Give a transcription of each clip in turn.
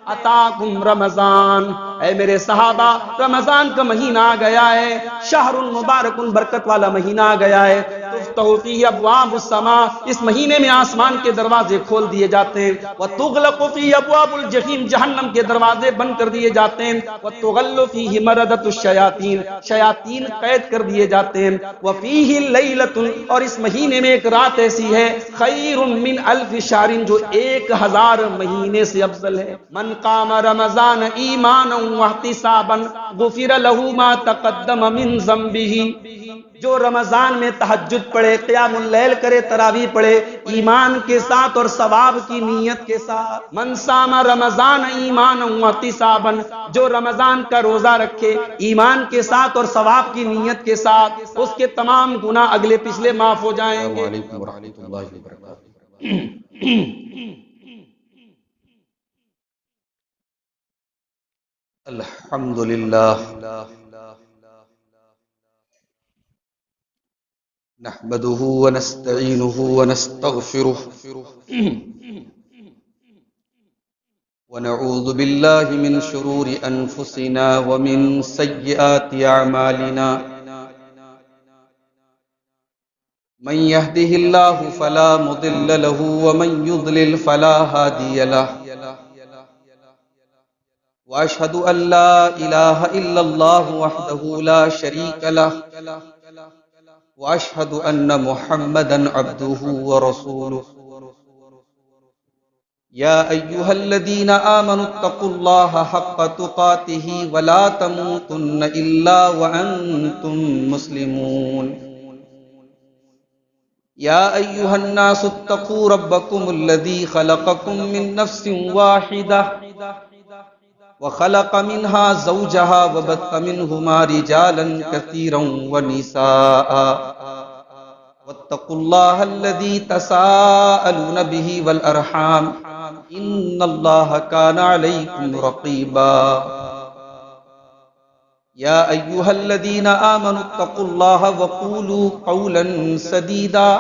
اتاکم رمضان، اے میرے صحابہ رمضان کا مہینہ آ گیا ہے، شہر المبارک، برکت والا مہینہ آ گیا ہے، تفتح فیہ ابواب السماء، اس مہینے میں آسمان کے دروازے کھول دیے جاتے ہیں، وتغلق فیہ ابواب الجحیم، جہنم کے دروازے بند کر دیے جاتے ہیں، وتغل فیہ مردۃ الشیاطین، شیاطین قید کر دیے جاتے ہیں، وفیہ لیلۃ، اور اس مہینے میں ایک رات ایسی ہے، خیر من الف شہر، جو 1000 مہینے سے افضل ہے، من قام رمضان ایمانا واحتسابا غفر له ما تقدم من ذنبه، جو رمضان میں تہجد پڑھے، قیام اللیل کرے، تراویح پڑھے، ایمان کے ساتھ اور ثواب کی نیت کے ساتھ، من صام رمضان ایمانا واحتسابا، جو رمضان کا روزہ رکھے ایمان کے ساتھ اور ثواب کی نیت کے ساتھ، اس کے تمام گناہ اگلے پچھلے معاف ہو جائیں گے۔ السلام علیکم ورحمۃ اللہ وبرکاتہ۔ الحمد للہ نحمده ونستعینه ونستغفره ونعوذ باللہ من شرور انفسنا ومن سیئات اعمالنا، من يهده الله فلا مضل له ومن يضلل فلا هادي له، واشهد ان لا اله الا الله وحده لا شريك له، واشهد ان محمدا عبده ورسوله، يا ايها الذين آمنوا اتقوا الله حق تقاته ولا تموتن الا وانتم مسلمون، يا ايها الناس اتقوا ربكم الذي خلقكم من نفس واحدة وخلق منها زوجها وبث منهما رجالا كثيرا ونساء، واتقوا الله الذي تساءلون به والأرحام إن الله كان عليكم رقيبا، يا أيها الذين آمنوا اتقوا الله وقولوا قولا سديدا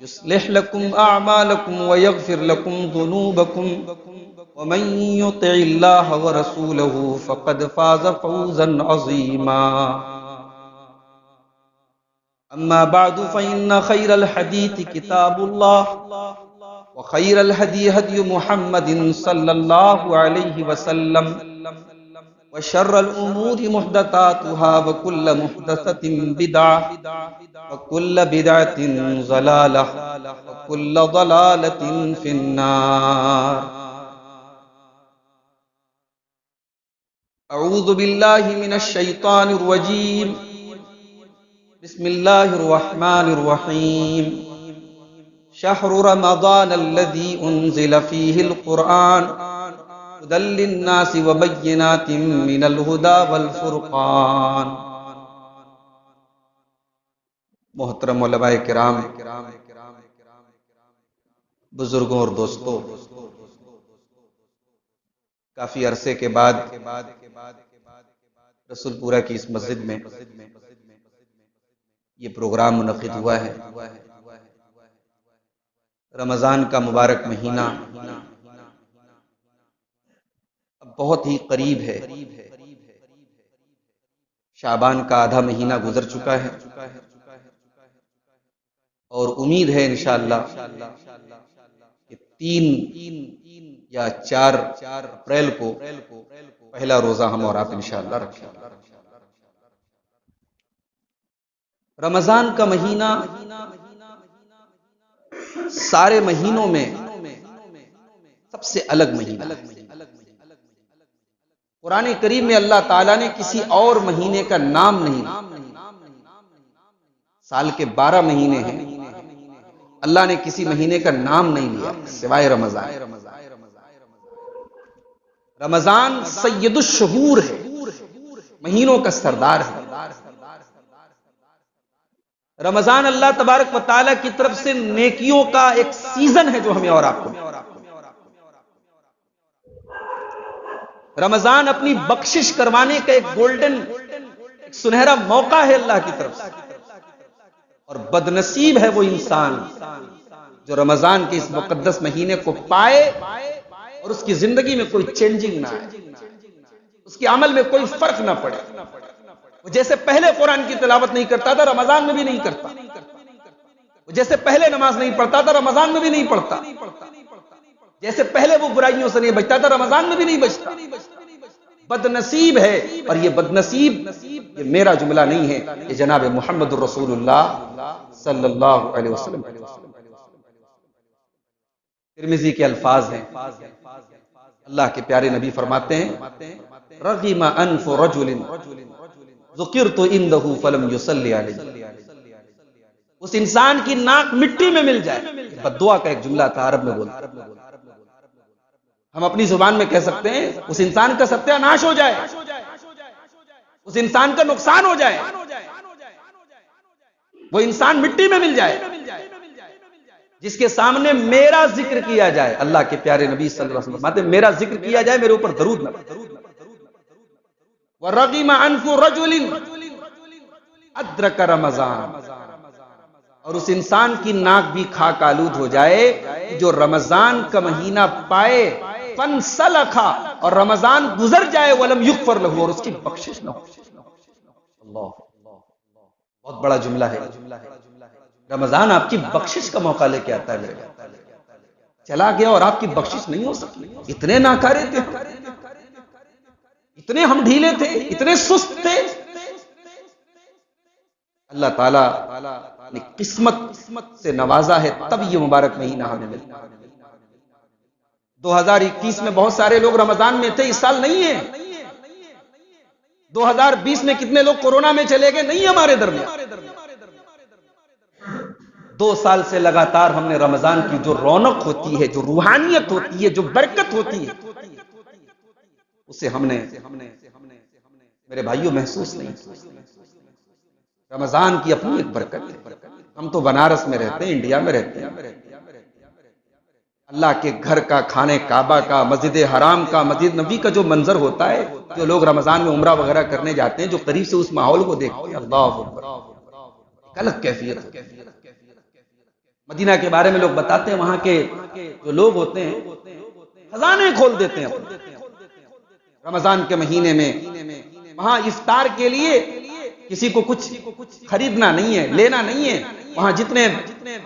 يصلح لكم أعمالكم ويغفر لكم ذنوبكم، ومن يطع الله ورسوله فقد فاز فوزا عظيما، أما بعد فإن خير الحديث كتاب الله، وخير الهدي هدي محمد صلى الله عليه وسلم، وشر الأمور محدثاتها وكل محدثة بدعة وكل بدعة ضلالة وكل ضلالة في النار۔ اعوذ باللہ من الشیطان الرجیم، بسم اللہ الرحمن الرحیم، شہر رمضان الذی انزل فیہ القرآن ھدی للناس وبینات من الہدی والفرقان۔ محترم علماء کرام، بزرگوں اور دوستوں، کافی عرصے کے بعد رسول پورہ کی اس مسجد میں یہ پروگرام منعقد ہوا ہے۔ رمضان کا مبارک مہینہ اب بہت ہی قریب ہے، شعبان کا آدھا مہینہ گزر چکا ہے، اور امید ہے انشاءاللہ کہ 3 یا 4 اپریل کو پہلا روزہ ہم اور آپ انشاءاللہ رکھیں گے۔ رمضان کا مہینہ سارے مہینوں میں سب سے الگ مہینہ ہے۔ قرآن کریم میں اللہ تعالیٰ نے کسی اور مہینے کا نام نہیں لیا۔ سال کے 12 مہینے ہیں، اللہ نے کسی مہینے کا نام نہیں لیا سوائے رمضان۔ رمضان سید الشہور ہے، مہینوں کا سردار ہے۔ رمضان اللہ تبارک و تعالیٰ کی طرف سے نیکیوں کا ایک سیزن ہے جو ہمیں اور آپ کو، رمضان اپنی بخشش کروانے کا ایک گولڈن، ایک سنہرا موقع ہے اللہ کی طرف سے، اور بدنصیب ہے وہ انسان جو رمضان کے اس مقدس مہینے کو پائے اور اس کی زندگی میں کوئی چینجنگ نہ آئے، اس کے عمل میں کوئی فرق نہ پڑے، وہ جیسے پہلے قرآن کی تلاوت نہیں کرتا تھا رمضان میں بھی نہیں کرتا، وہ جیسے پہلے نماز نہیں پڑھتا تھا رمضان میں بھی نہیں پڑھتا، جیسے پہلے وہ برائیوں سے نہیں بچتا تھا رمضان میں بھی نہیں بچتا۔ بد نصیب ہے، اور یہ بد نصیب یہ میرا جملہ نہیں ہے، یہ جناب محمد الرسول اللہ صلی اللہ علیہ وسلم۔ ترمذی کے الفاظ ہیں، اللہ کے پیارے نبی فرماتے ہیں رغم انف رجل ذکرت عنده فلم يصلي علیہ، اس انسان کی ناک مٹی میں مل جائے، بد دعا کا ایک جملہ تھا عرب میں بولتے، ہم اپنی زبان میں کہہ سکتے ہیں اس انسان کا ستیہ ناش ہو جائے، اس انسان کا نقصان ہو جائے، وہ انسان مٹی میں مل جائے جس کے سامنے میرا ذکر کیا جائے۔ اللہ کے پیارے نبی صلی اللہ علیہ وسلم فرماتے ہیں میرا ذکر کیا جائے، میرے اوپر درود نہ پڑے۔ وَرَغِمَ أَنْفُ رَجُلٍ أَدْرَكَ رَمَضَانَ، اور اس انسان کی ناک بھی خاک آلود ہو جائے جو رمضان کا مہینہ پائے، فَانْسَلَخَ، اور رمضان گزر جائے، وَلَمْ يُغْفَرْ لَهُ، اور اس کی بخشش نہ ہو۔ اللہ، بہت بڑا جملہ ہے۔ رمضان آپ کی بخشش کا موقع لے کے آتا ہے میرے بھائی، چلا گیا اور آپ کی بخشش نہیں ہو سکتی۔ اتنے ناکارے تھے، اتنے ہم ڈھیلے تھے، اتنے سست تھے، اللہ تعالیٰ نے قسمت سے نوازا ہے، تب یہ مبارک مہینہ ہمیں ملا۔ 2021 میں بہت سارے لوگ رمضان میں تھے، اس سال نہیں ہے۔ 2020 میں کتنے لوگ کورونا میں چلے گئے، نہیں ہمارے درمیان۔ 2 سال سے لگاتار ہم نے رمضان کی جو رونق ہوتی ہے، جو روحانیت ہوتی ہے، جو برکت ہوتی ہے، اسے ہم نے میرے بھائیوں محسوس نہیں کیا۔ رمضان کی اپنی ایک برکت ہے۔ ہم تو بنارس میں رہتے ہیں، انڈیا میں رہتے ہیں، اللہ کے گھر کا، کھانے کعبہ کا، مسجد حرام کا، مسجد نبی کا جو منظر ہوتا ہے، جو لوگ رمضان میں عمرہ وغیرہ کرنے جاتے ہیں، جو قریب سے اس ماحول کو دیکھتے ہیں، اللہ اکبر، ایک الگ کیفیت ہے۔ مدینہ کے بارے میں لوگ بتاتے ہیں وہاں کے جو لوگ ہوتے ہیں خزانے کھول دیتے ہیں رمضان کے مہینے میں۔ وہاں افطار کے لیے کسی کو کچھ خریدنا نہیں ہے، لینا نہیں ہے، وہاں جتنے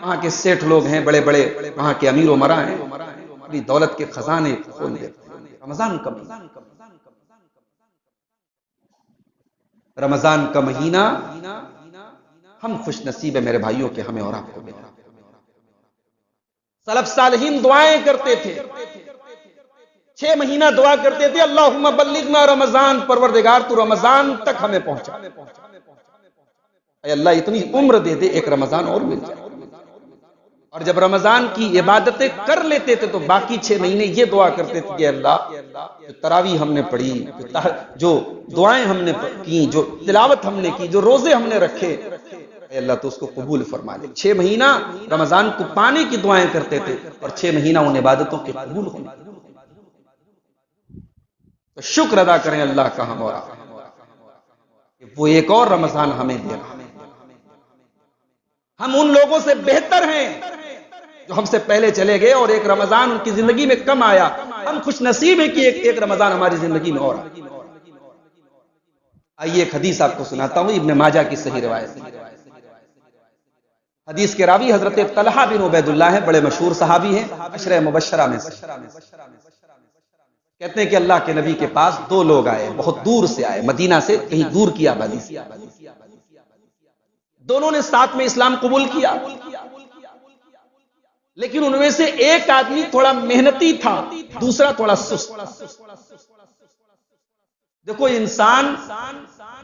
وہاں کے سیٹھ لوگ ہیں، بڑے بڑے وہاں کے امیر امراء ہیں، اپنی دولت کے خزانے کھول دیتے ہیں۔ رمضان کا مہینہ ہم خوش نصیب ہے میرے بھائیوں کے، ہمیں اور آپ کو ملا۔ سلف صالحین دعائیں کرتے تھے، 6 مہینہ دعا کرتے تھے، اللہم بلغنا رمضان، پروردگار تو رمضان تک ہمیں پہنچا، اے اللہ اتنی عمر دے دے، ایک رمضان اور مل جائے۔ اور جب رمضان کی عبادتیں کر لیتے تھے تو باقی 6 مہینے یہ دعا کرتے تھے کہ اللہ جو تراویح ہم نے پڑھی، جو دعائیں ہم نے کی، جو تلاوت ہم نے کی، جو روزے ہم نے رکھے، اے اللہ تو اس کو قبول فرما لے۔ 6 مہینہ رمضان کو پانے کی دعائیں کرتے تھے اور 6 مہینہ ان عبادتوں کے قبول ہونے۔ تو شکر ادا کریں اللہ کا ہم اور آپ کہ وہ ایک اور رمضان ہمیں دے رہا ہے۔ ہم ان لوگوں سے بہتر ہیں جو ہم سے پہلے چلے گئے اور ایک رمضان ان کی زندگی میں کم آیا۔ ہم خوش نصیب ہیں کہ ایک رمضان ہماری زندگی میں اور آیا۔ آئیے ایک حدیث آپ کو سناتا ہوں، ابن ماجہ کی صحیح روایت۔ حدیث کے راوی حضرت طلحہ بن عبید اللہ ہیں، بڑے مشہور صحابی ہیں، عشرہ مبشرہ میں سے۔ کہتے ہیں کہ اللہ کے نبی کے پاس 2 لوگ آئے، بہت دور سے آئے، مدینہ سے کہیں دور کی آبادی سے۔ دونوں نے ساتھ میں اسلام قبول کیا، لیکن ان میں سے ایک آدمی تھوڑا محنتی تھا، دوسرا تھوڑا سست۔ دیکھو انسان،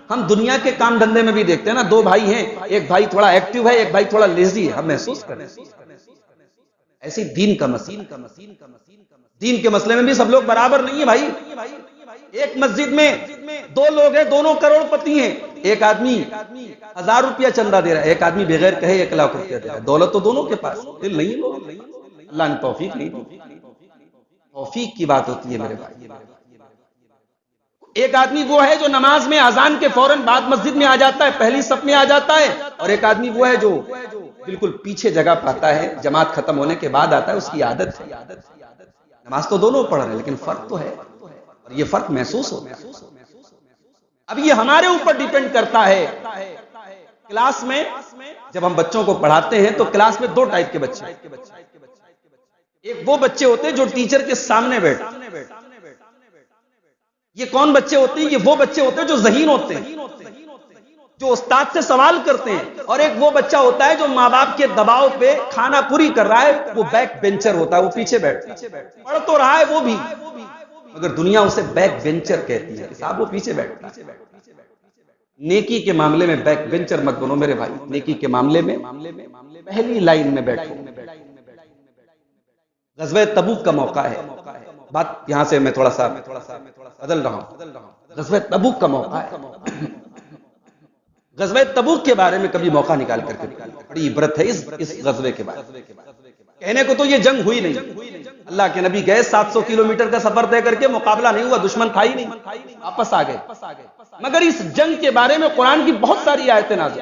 ہم دنیا کے کام دھندے میں بھی دیکھتے ہیں نا، 2 بھائی ہیں، ایک بھائی تھوڑا ایکٹیو ہے، ایک بھائی تھوڑا لیزی ہے، ہم محسوس کریں۔ ایسی دین کا مسئلہ، دین کے مسئلے میں بھی سب لوگ برابر نہیں ہیں بھائی۔ ایک مسجد میں 2 لوگ ہیں، دونوں کروڑ پتی ہیں، ایک آدمی 1000 روپیہ چندہ دے رہا ہے، ایک آدمی بغیر کہے 1 لاکھ روپیہ دے رہا ہے۔ دولت تو دونوں کے پاس، دل نہیں لوگ، اللہ نے توفیق نہیں دی۔ توفیق کی بات ہوتی ہے میرے بھائی۔ ایک آدمی وہ ہے جو نماز میں اذان کے فوراً بعد مسجد میں آ جاتا ہے، پہلی صف میں آ جاتا ہے، اور ایک آدمی وہ ہے جو بالکل پیچھے جگہ پاتا ہے، جماعت ختم ہونے کے بعد آتا ہے، اس کی عادت ہے۔ نماز تو دونوں پڑھ رہے ہیں لیکن فرق تو ہے، اور یہ فرق محسوس ہوتا ہے۔ اب یہ ہمارے اوپر ڈیپینڈ کرتا ہے۔ کلاس میں جب ہم بچوں کو پڑھاتے ہیں تو کلاس میں دو ٹائپ کے بچے، ایک وہ بچے ہوتے ہیں جو ٹیچر کے سامنے بیٹھتے ہیں، یہ کون بچے ہوتے ہیں؟ یہ وہ بچے ہوتے ہیں جو ذہین ہوتے ہیں، جو استاد سے سوال کرتے ہیں، اور ایک وہ بچہ ہوتا ہے جو ماں باپ کے دباؤ پہ کھانا پوری کر رہا ہے، وہ بیک بینچر ہوتا ہے، وہ پیچھے بیٹھتا ہے، پڑھ تو رہا ہے وہ بھی، مگر دنیا اسے بیک بینچر کہتی ہے، صاحب وہ پیچھے بیٹھتا ہے۔ نیکی کے معاملے میں بیک بینچر مت بنو میرے بھائی، نیکی کے معاملے میں پہلی لائن میں بیٹھو۔ غزوہ تبوک کا موقع ہے، بات یہاں سے میں تھوڑا سا بدل رہا ہوں۔ غزوہ تبوک کا موقع ہے، غزوہ تبوک کے بارے میں کبھی موقع نکال کر کے بڑی عبرت ہے اس غزوے کے بارے میں۔ کہنے کو تو یہ جنگ ہوئی نہیں، اللہ کے نبی گئے 700 کلومیٹر کا سفر طے کر کے، مقابلہ نہیں ہوا، دشمن تھا ہی نہیں، واپس آ گئے، مگر اس جنگ کے بارے میں قرآن کی بہت ساری آیتیں نازل۔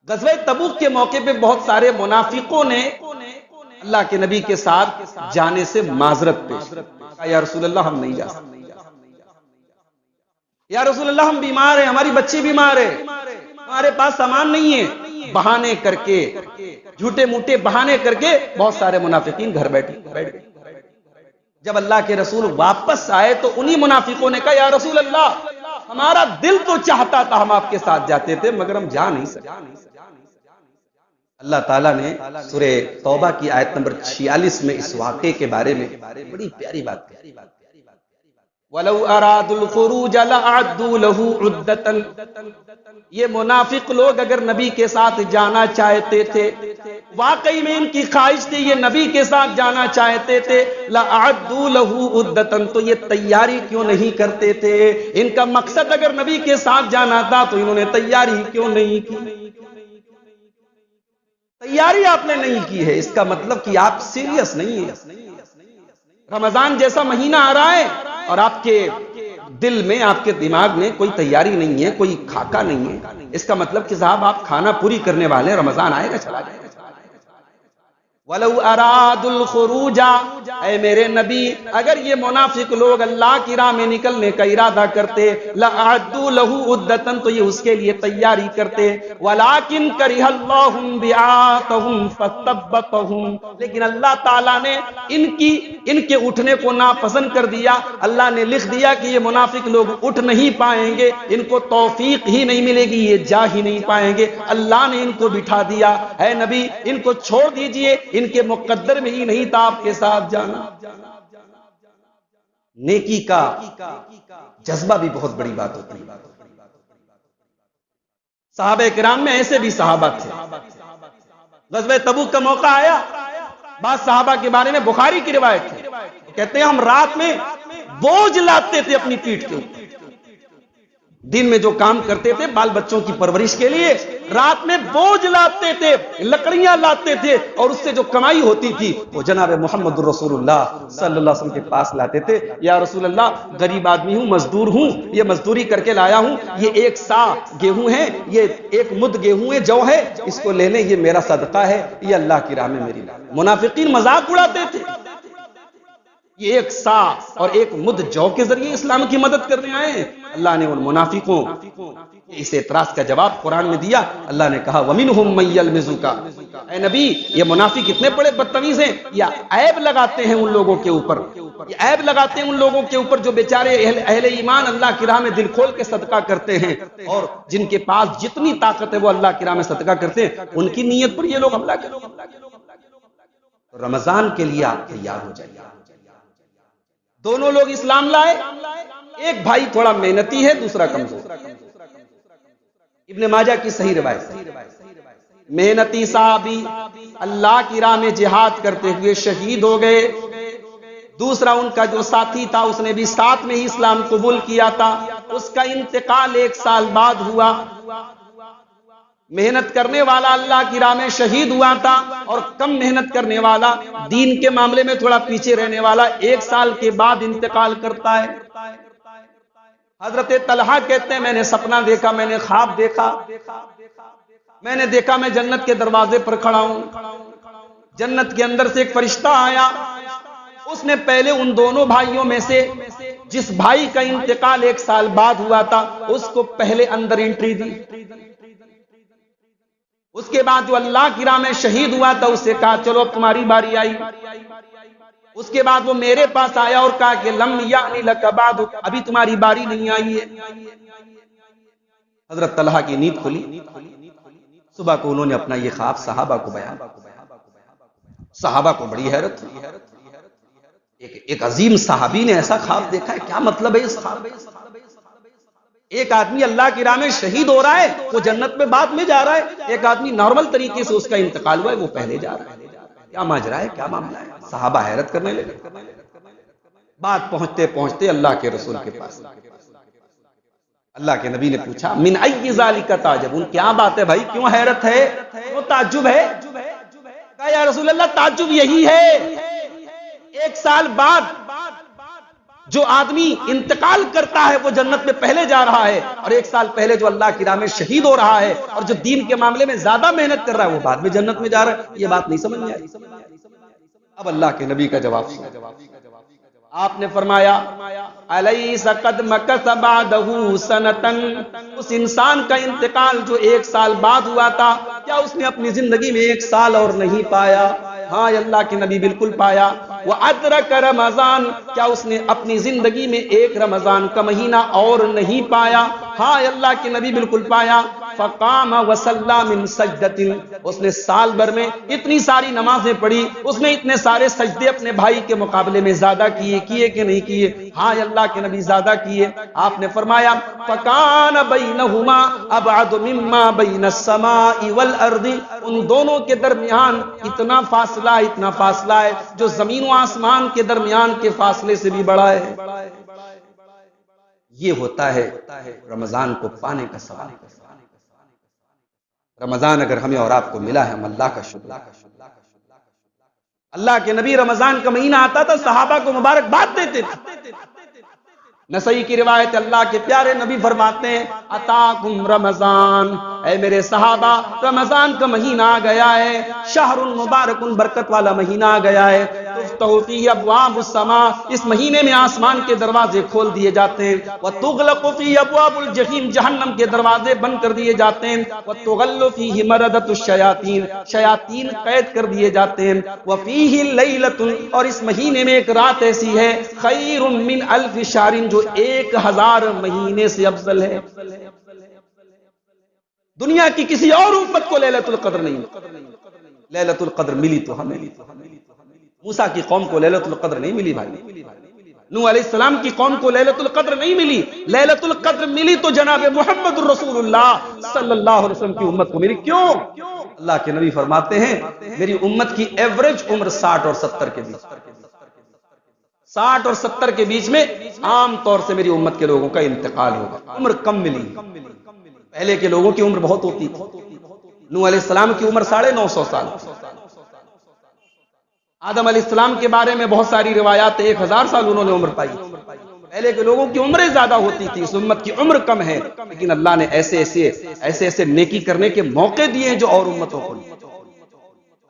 غزوہ تبوک کے موقع پہ بہت سارے منافقوں نے اللہ کے نبی کے ساتھ جانے سے معذرت پیش کی، یا رسول اللہ ہم نہیں جا سکتے، یا رسول اللہ ہم بیمار ہیں، ہماری بچی بیمار ہے، ہمارے پاس سامان نہیں ہے، بہانے کر کے، جھوٹے موٹے بہانے کر کے بہت سارے منافقین گھر بیٹھ گئے۔ جب اللہ کے رسول واپس آئے تو انہی منافقوں نے کہا یا رسول اللہ ہمارا دل تو چاہتا تھا ہم آپ کے ساتھ جاتے تھے مگر ہم جا نہیں سکے۔ اللہ تعالیٰ نے سورہ توبہ کی آیت نمبر 46 میں اس واقعے کے بارے میں بڑی پیاری بات کہی، وَلَوْ أَرَادُوا الْخُرُوجَ لَأَعَدُّوا لَهُ عُدَّةً، یہ منافق لوگ اگر نبی کے ساتھ جانا چاہتے تھے، واقعی میں ان کی خواہش تھی یہ نبی کے ساتھ جانا چاہتے تھے، لَأَعَدُّوا لَهُ عُدَّةً، تو یہ تیاری کیوں نہیں کرتے تھے؟ ان کا مقصد اگر نبی کے ساتھ جانا تھا تو انہوں نے تیاری کیوں نہیں کی؟ تیاری آپ نے نہیں کی ہے، اس کا مطلب کہ آپ سیریس نہیں ہیں۔ رمضان جیسا مہینہ آ رہا ہے اور آپ کے دل میں، آپ کے دماغ میں کوئی تیاری نہیں ہے، کوئی خاکہ نہیں ہے، اس کا مطلب کہ صاحب آپ کھانا پوری کرنے والے، رمضان آئے گا چلا جائے گا۔ وَلَوْ أَرَادُوا الْخُرُوجَ، اے میرے نبی اگر یہ منافق لوگ اللہ کی راہ میں نکلنے کا ارادہ کرتے، لَأَعَدُّوا لَهُ عُدَّةً، تو یہ اس کے لیے تیاری کرتے، وَلَٰكِن كَرِهَ اللَّهُ انبِعَاثَهُمْ فَثَبَّطَهُمْ، لیکن اللہ تعالیٰ نے ان کے اٹھنے کو ناپسند کر دیا، اللہ نے لکھ دیا کہ یہ منافق لوگ اٹھ نہیں پائیں گے، ان کو توفیق ہی نہیں ملے گی، یہ جا ہی نہیں پائیں گے، اللہ نے ان کو بٹھا دیا۔ اے نبی ان کو چھوڑ دیجئے، ان کے مقدر میں ہی نہیں تھا آپ کے ساتھ جانا۔ نیکی کا جذبہ بھی بہت بڑی بات ہوتی ہے۔ صحابہ کرام میں ایسے بھی صحابہ تھے، غزوہ تبوک کا موقع آیا، بعض صحابہ کے بارے میں بخاری کی روایت ہے، کہتے ہیں ہم رات میں بوجھ لاتے تھے اپنی پیٹھ کے اوپر، دن میں جو کام کرتے تھے بال بچوں کی پرورش کے لیے، رات میں بوجھ لاتے تھے، لکڑیاں لاتے تھے، اور اس سے جو کمائی ہوتی تھی وہ جناب محمد الرسول اللہ صلی اللہ علیہ وسلم کے پاس لاتے تھے۔ یا رسول اللہ غریب آدمی ہوں، مزدور ہوں، یہ مزدوری کر کے لایا ہوں، یہ 1 سا گیہوں ہے، یہ 1 مد گیہوں ہے، جو ہے اس کو لے لیں، یہ میرا صدقہ ہے، یہ اللہ کی راہ میں میری لا۔ منافقین مذاق اڑاتے تھے، یہ 1 سا اور 1 مد جو کے ذریعے اسلام کی مدد کرنے آئے ہیں۔ اللہ نے ان منافقوں اس اعتراض کا جواب قرآن میں دیا، اللہ نے کہا وَمِنْهُمْ مَن يَلْمِزُكَ، اے نبی یہ منافق اتنے بڑے بدتمیز ہیں، یہ عیب لگاتے ہیں ان لوگوں کے اوپر، یہ عیب لگاتے ہیں ان لوگوں کے اوپر جو بیچارے اہل ایمان اللہ کی راہ میں دل کھول کے صدقہ کرتے ہیں، اور جن کے پاس جتنی طاقت ہے وہ اللہ کی راہ میں صدقہ کرتے ہیں، ان کی نیت پر یہ لوگ حملہ کرتے ہیں۔ رمضان کے لیے آپ تیار ہو جائیے۔ دونوں لوگ اسلام لائے، ایک بھائی تھوڑا محنتی ہے، دوسرا کمزور۔ ابن ماجہ کی صحیح روایت، محنتی صحابی اللہ کی راہ میں جہاد کرتے ہوئے شہید ہو گئے، دوسرا ان کا جو ساتھی تھا اس نے بھی ساتھ میں ہی اسلام قبول کیا تھا، اس کا انتقال 1 سال بعد ہوا۔ محنت کرنے والا اللہ کی راہ میں شہید ہوا تھا، اور کم محنت کرنے والا، دین کے معاملے میں تھوڑا پیچھے رہنے والا 1 سال کے بعد انتقال کرتا ہے۔ حضرت طلحہ کہتے ہیں میں نے سپنا دیکھا، میں نے خواب دیکھا، میں نے دیکھا میں جنت کے دروازے پر کھڑا ہوں، جنت کے اندر سے ایک فرشتہ آیا، اس نے پہلے ان دونوں بھائیوں میں سے جس بھائی کا انتقال 1 سال بعد ہوا تھا اس کو پہلے اندر انٹری دی، اس کے بعد جو اللہ کی راہ میں شہید ہوا تھا اسے کہا چلو اب تمہاری باری آئی، اس کے بعد وہ میرے پاس آیا اور کہا کہ لم یعنی لک بعد، ابھی تمہاری باری نہیں آئی ہے۔ حضرت طلحہ کی نیند کھلی، صبح کو انہوں نے اپنا یہ خواب صحابہ کو بیان، صحابہ کو بڑی حیرت ہوئی، ایک عظیم صحابی نے ایسا خواب دیکھا ہے، کیا مطلب ہے اس خواب؟ ایک آدمی اللہ کی راہ میں شہید ہو رہا ہے وہ جنت میں بعد میں جا رہا ہے، ایک آدمی نارمل طریقے سے اس کا انتقال ہوا ہے وہ پہلے جا رہا ہے، کیا ماجرا ہے، کیا معاملہ ہے؟ صحابہ حیرت کرنے لگے۔ بات پہنچتے پہنچتے اللہ کے رسول کے پاس، اللہ کے نبی نے پوچھا من ای ذالک تعجبون، کیا بات ہے بھائی، کیوں حیرت ہے، وہ تعجب ہے؟ کہا یا رسول اللہ تعجب یہی ہے 1 سال بعد جو آدمی انتقال کرتا ہے وہ جنت میں پہلے جا رہا ہے، اور 1 سال پہلے جو اللہ کی راہ میں شہید ہو رہا ہے اور جو دین کے معاملے میں زیادہ محنت کر رہا ہے وہ بعد میں جنت میں جا رہا ہے، یہ بات نہیں سمجھ میں آئی۔ اب اللہ کے نبی کا جواب سنو، آپ نے فرمایا الیس قد مکث بعدہ سنۃ، اس انسان کا انتقال جو 1 سال بعد ہوا تھا کیا اس نے اپنی زندگی میں 1 سال اور نہیں پایا؟ ہاں اللہ کے نبی بالکل پایا۔ وَأَدْرَكَ رمضان، کیا اس نے اپنی زندگی میں 1 رمضان کا مہینہ اور نہیں پایا؟ ہاں اللہ کے نبی بالکل پایا۔ فَقَامَ وَصَلَّى مِن سَجْدَةٍ، اس نے سال بھر میں اتنی ساری نمازیں پڑھی، اس نے اتنے سارے سجدے اپنے بھائی کے مقابلے میں زیادہ کیے کہ نہیں کیے؟ ہاں اللہ کے نبی زیادہ کیے۔ آپ نے فرمایا فَكَانَ بَيْنَهُمَا أَبْعَدُ مِمَّا بَيْنَ السَّمَاءِ وَالْأَرْضِ، ان دونوں کے درمیان اتنا فاصلہ ہے جو زمین و آسمان کے درمیان کے فاصلے سے بھی بڑا ہے۔ یہ ہوتا ہے رمضان کو پانے کا سوال۔ رمضان اگر ہمیں اور آپ کو ملا ہے ہم اللہ کا شکر۔ اللہ کے نبی رمضان کا مہینہ آتا تھا صحابہ کو مبارکباد دیتے تھے۔ نسائی کی روایت اللہ کے پیارے نبی فرماتے ہیں اتاکم رمضان، اے میرے صحابہ رمضان کا مہینہ آ گیا ہے، شہر المبارک، برکت والا مہینہ آ گیا ہے، تفتح فیہ ابواب السماء، اس مہینے میں آسمان کے دروازے کھول دیے جاتے ہیں، وتغلق فیہ ابواب الجحیم، جہنم کے دروازے بند کر دیے جاتے ہیں، وتغل فیہ مردۃ الشیاطین، شیاطین قید کر دیے جاتے ہیں، وفیہ لیلۃ، اور اس مہینے میں ایک رات ایسی ہے خیر من الف شہر، جو 1000 مہینے سے افضل ہے۔ دنیا کی کسی اور امت کو لیلۃ القدر نہیں ملی، لیلۃ القدر ملی تو ہمیں، موسیٰ کی قوم کو لیلۃ القدر نہیں ملی بھائی، نوح علیہ السلام کی قوم کو لیلۃ القدر نہیں ملی، لیلۃ القدر ملی تو جناب محمد الرسول اللہ صلی اللہ علیہ وسلم کی امت کو ملی۔ کیوں؟ اللہ کے نبی فرماتے ہیں میری امت کی ایوریج عمر 60 اور 70 کے بیچ، 60 اور 70 کے بیچ میں عام طور سے میری امت کے لوگوں کا انتقال ہوگا، عمر کم ملی۔ پہلے کے لوگوں کی عمر بہت ہوتی تھی، نوح علیہ السلام کی عمر 950 سال، آدم علیہ السلام کے بارے میں بہت ساری روایات 1000 سال انہوں نے عمر پائی۔ پہلے کے لوگوں کی عمریں زیادہ ہوتی تھی، اس امت کی عمر کم ہے، لیکن اللہ نے ایسے نیکی کرنے کے موقع دیے ہیں جو اور امتوں کو نہیں۔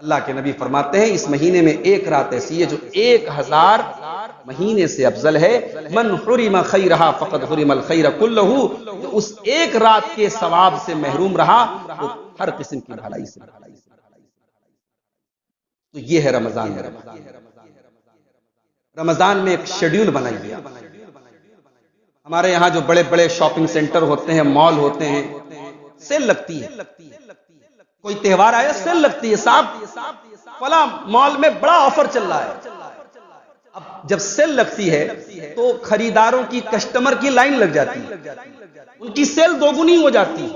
اللہ کے نبی فرماتے ہیں اس مہینے میں ایک رات ایسی ہے جو 1000 مہینے سے افضل ہے، من حرم خیرہا فقد حرم الخیر کلہ، جو اس ایک رات کے ثواب سے محروم رہا وہ ہر قسم کی بھلائی سے۔ تو یہ ہے رمضان میں، رمضان میں ایک شیڈیول بنائی گیا۔ ہمارے یہاں جو بڑے بڑے شاپنگ سینٹر ہوتے ہیں، مال ہوتے ہیں، سیل لگتی ہے، کوئی تہوار آیا سیل لگتی ہے، صاحب فلاں مال میں بڑا آفر چل رہا ہے۔ اب جب سیل لگتی ہے تو خریداروں کی، کسٹمر کی لائن لگ جاتی ہے، ان کی سیل دوگنی ہو جاتی ہے۔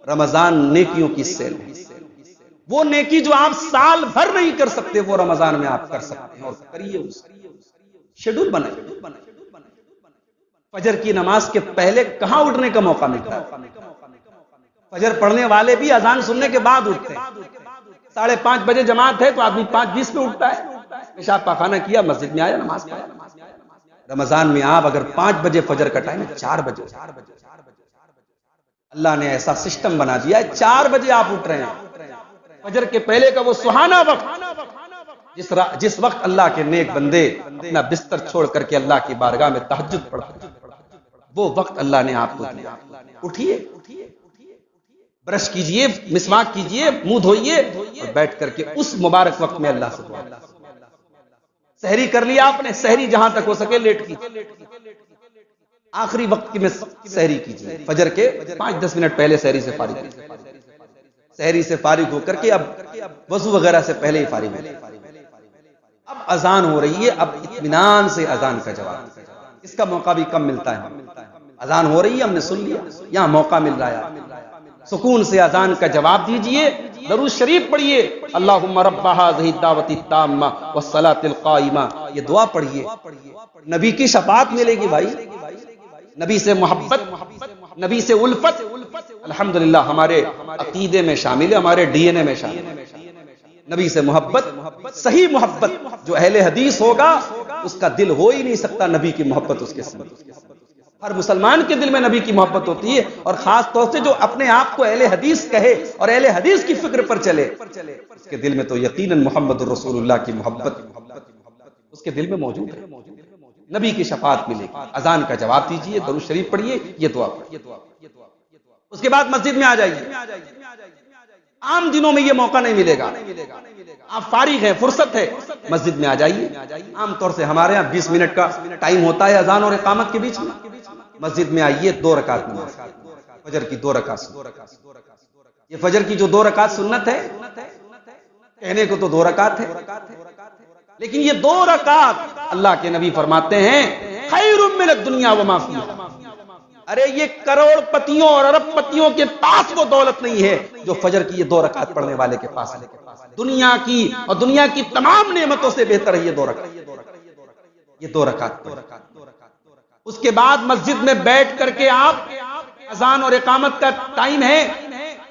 رمضان نیکیوں کی سیل ہے، وہ نیکی جو آپ سال بھر نہیں کر سکتے وہ رمضان میں آپ کر سکتے ہیں، اور کریے۔ شیڈول بنائیے، فجر کی نماز کے پہلے کہاں اٹھنے کا موقع ملتا ہے؟ فجر پڑھنے والے بھی اذان سننے کے بعد اٹھتے ہیں، 5:30 بجے جماعت ہے تو آدمی 5:20 پہ اٹھتا ہے، پیشاب پاخانہ کیا، مسجد میں آیا، نماز پڑھا۔ رمضان میں آپ اگر 5 بجے فجر کا ٹائم ہے، 4 بجے، اللہ نے ایسا سسٹم بنا دیا ہے 4 بجے آپ اٹھ رہے ہیں، فجر کے پہلے کا وہ سہانا وقت جس وقت اللہ کے نیک بندے اپنا بستر چھوڑ کر کے اللہ کی بارگاہ میں تہجد پڑھتے ہیں، وہ وقت اللہ نے آپ کو دیا. اٹھیے، برش کیجئے، مسواک کیجئے، منہ دھوئیے اور بیٹھ کر کے اس مبارک وقت میں اللہ سے دعا. سحری کر لیا آپ نے، سحری جہاں تک ہو سکے لیٹ کیجئے. آخری وقت کی میں سحری کیجئے، فجر کے 5-10 منٹ پہلے سحری سے فارغ کیجئے. سحری سے فارغ ہو کر کے اب وضو وغیرہ سے پہلے ہی فارغ ہو. اب اذان ہو رہی ہے، اب اطمینان سے اذان کا جواب. اس کا موقع بھی کم ملتا ہے. اذان ہو رہی ہے، ہم نے سن لیا، یہاں موقع مل رہا ہے، سکون سے اذان کا جواب دیجئے، درود شریف پڑھیے، اللہم رب هذه الدعوۃ التامہ والصلاۃ القائمہ، یہ دعا پڑھیے. نبی کی شفاعت ملے گی بھائی، نبی سے محبت، نبی سے الفت الحمدللہ ہمارے عقیدے میں شامل ہے، ہمارے ڈی این اے میں شامل ہے. نبی سے محبت، صحیح محبت. جو اہل حدیث ہوگا اس کا دل ہو ہی نہیں سکتا نبی کی محبت اس کے ساتھ. ہر مسلمان کے دل میں نبی کی محبت ہوتی ہے، اور خاص طور سے جو اپنے آپ کو اہل حدیث کہے اور اہل حدیث کی فکر پر چلے، اس کے دل میں تو یقیناً محمد الرسول اللہ کی محبت اس کے دل میں موجود ہے. نبی کی شفاعت ملے گی. اذان کا جواب دیجئے، درود شریف پڑھیے، یہ دعا پڑھیے. اس کے بعد مسجد میں آ جائیے. عام دنوں میں یہ موقع نہیں ملے گا، آپ فارغ ہیں، فرصت ہے، مسجد میں آ جائیے. عام طور سے ہمارے ہاں 20 منٹ کا ٹائم ہوتا ہے اذان اور اقامت کے بیچ میں. مسجد میں آئیے، 2 رکعت نماز، فجر کی 2 رکعت. یہ فجر کی جو 2 رکعت سنت ہے، کہنے کو تو 2 رکعت ہے، لیکن یہ 2 رکعت اللہ کے نبی فرماتے ہیں خیر من الدنیا وما فیہا. ارے یہ کروڑ پتیوں اور ارب پتیوں کے پاس وہ دولت نہیں ہے جو فجر کی یہ 2 رکعت پڑھنے والے کے پاس ہے. دنیا کی اور دنیا کی تمام نعمتوں سے بہتر ہے یہ 2 رکعت. یہ 2 رکعت. اس کے بعد مسجد میں بیٹھ کر کے آپ، اذان اور اقامت کا ٹائم ہے،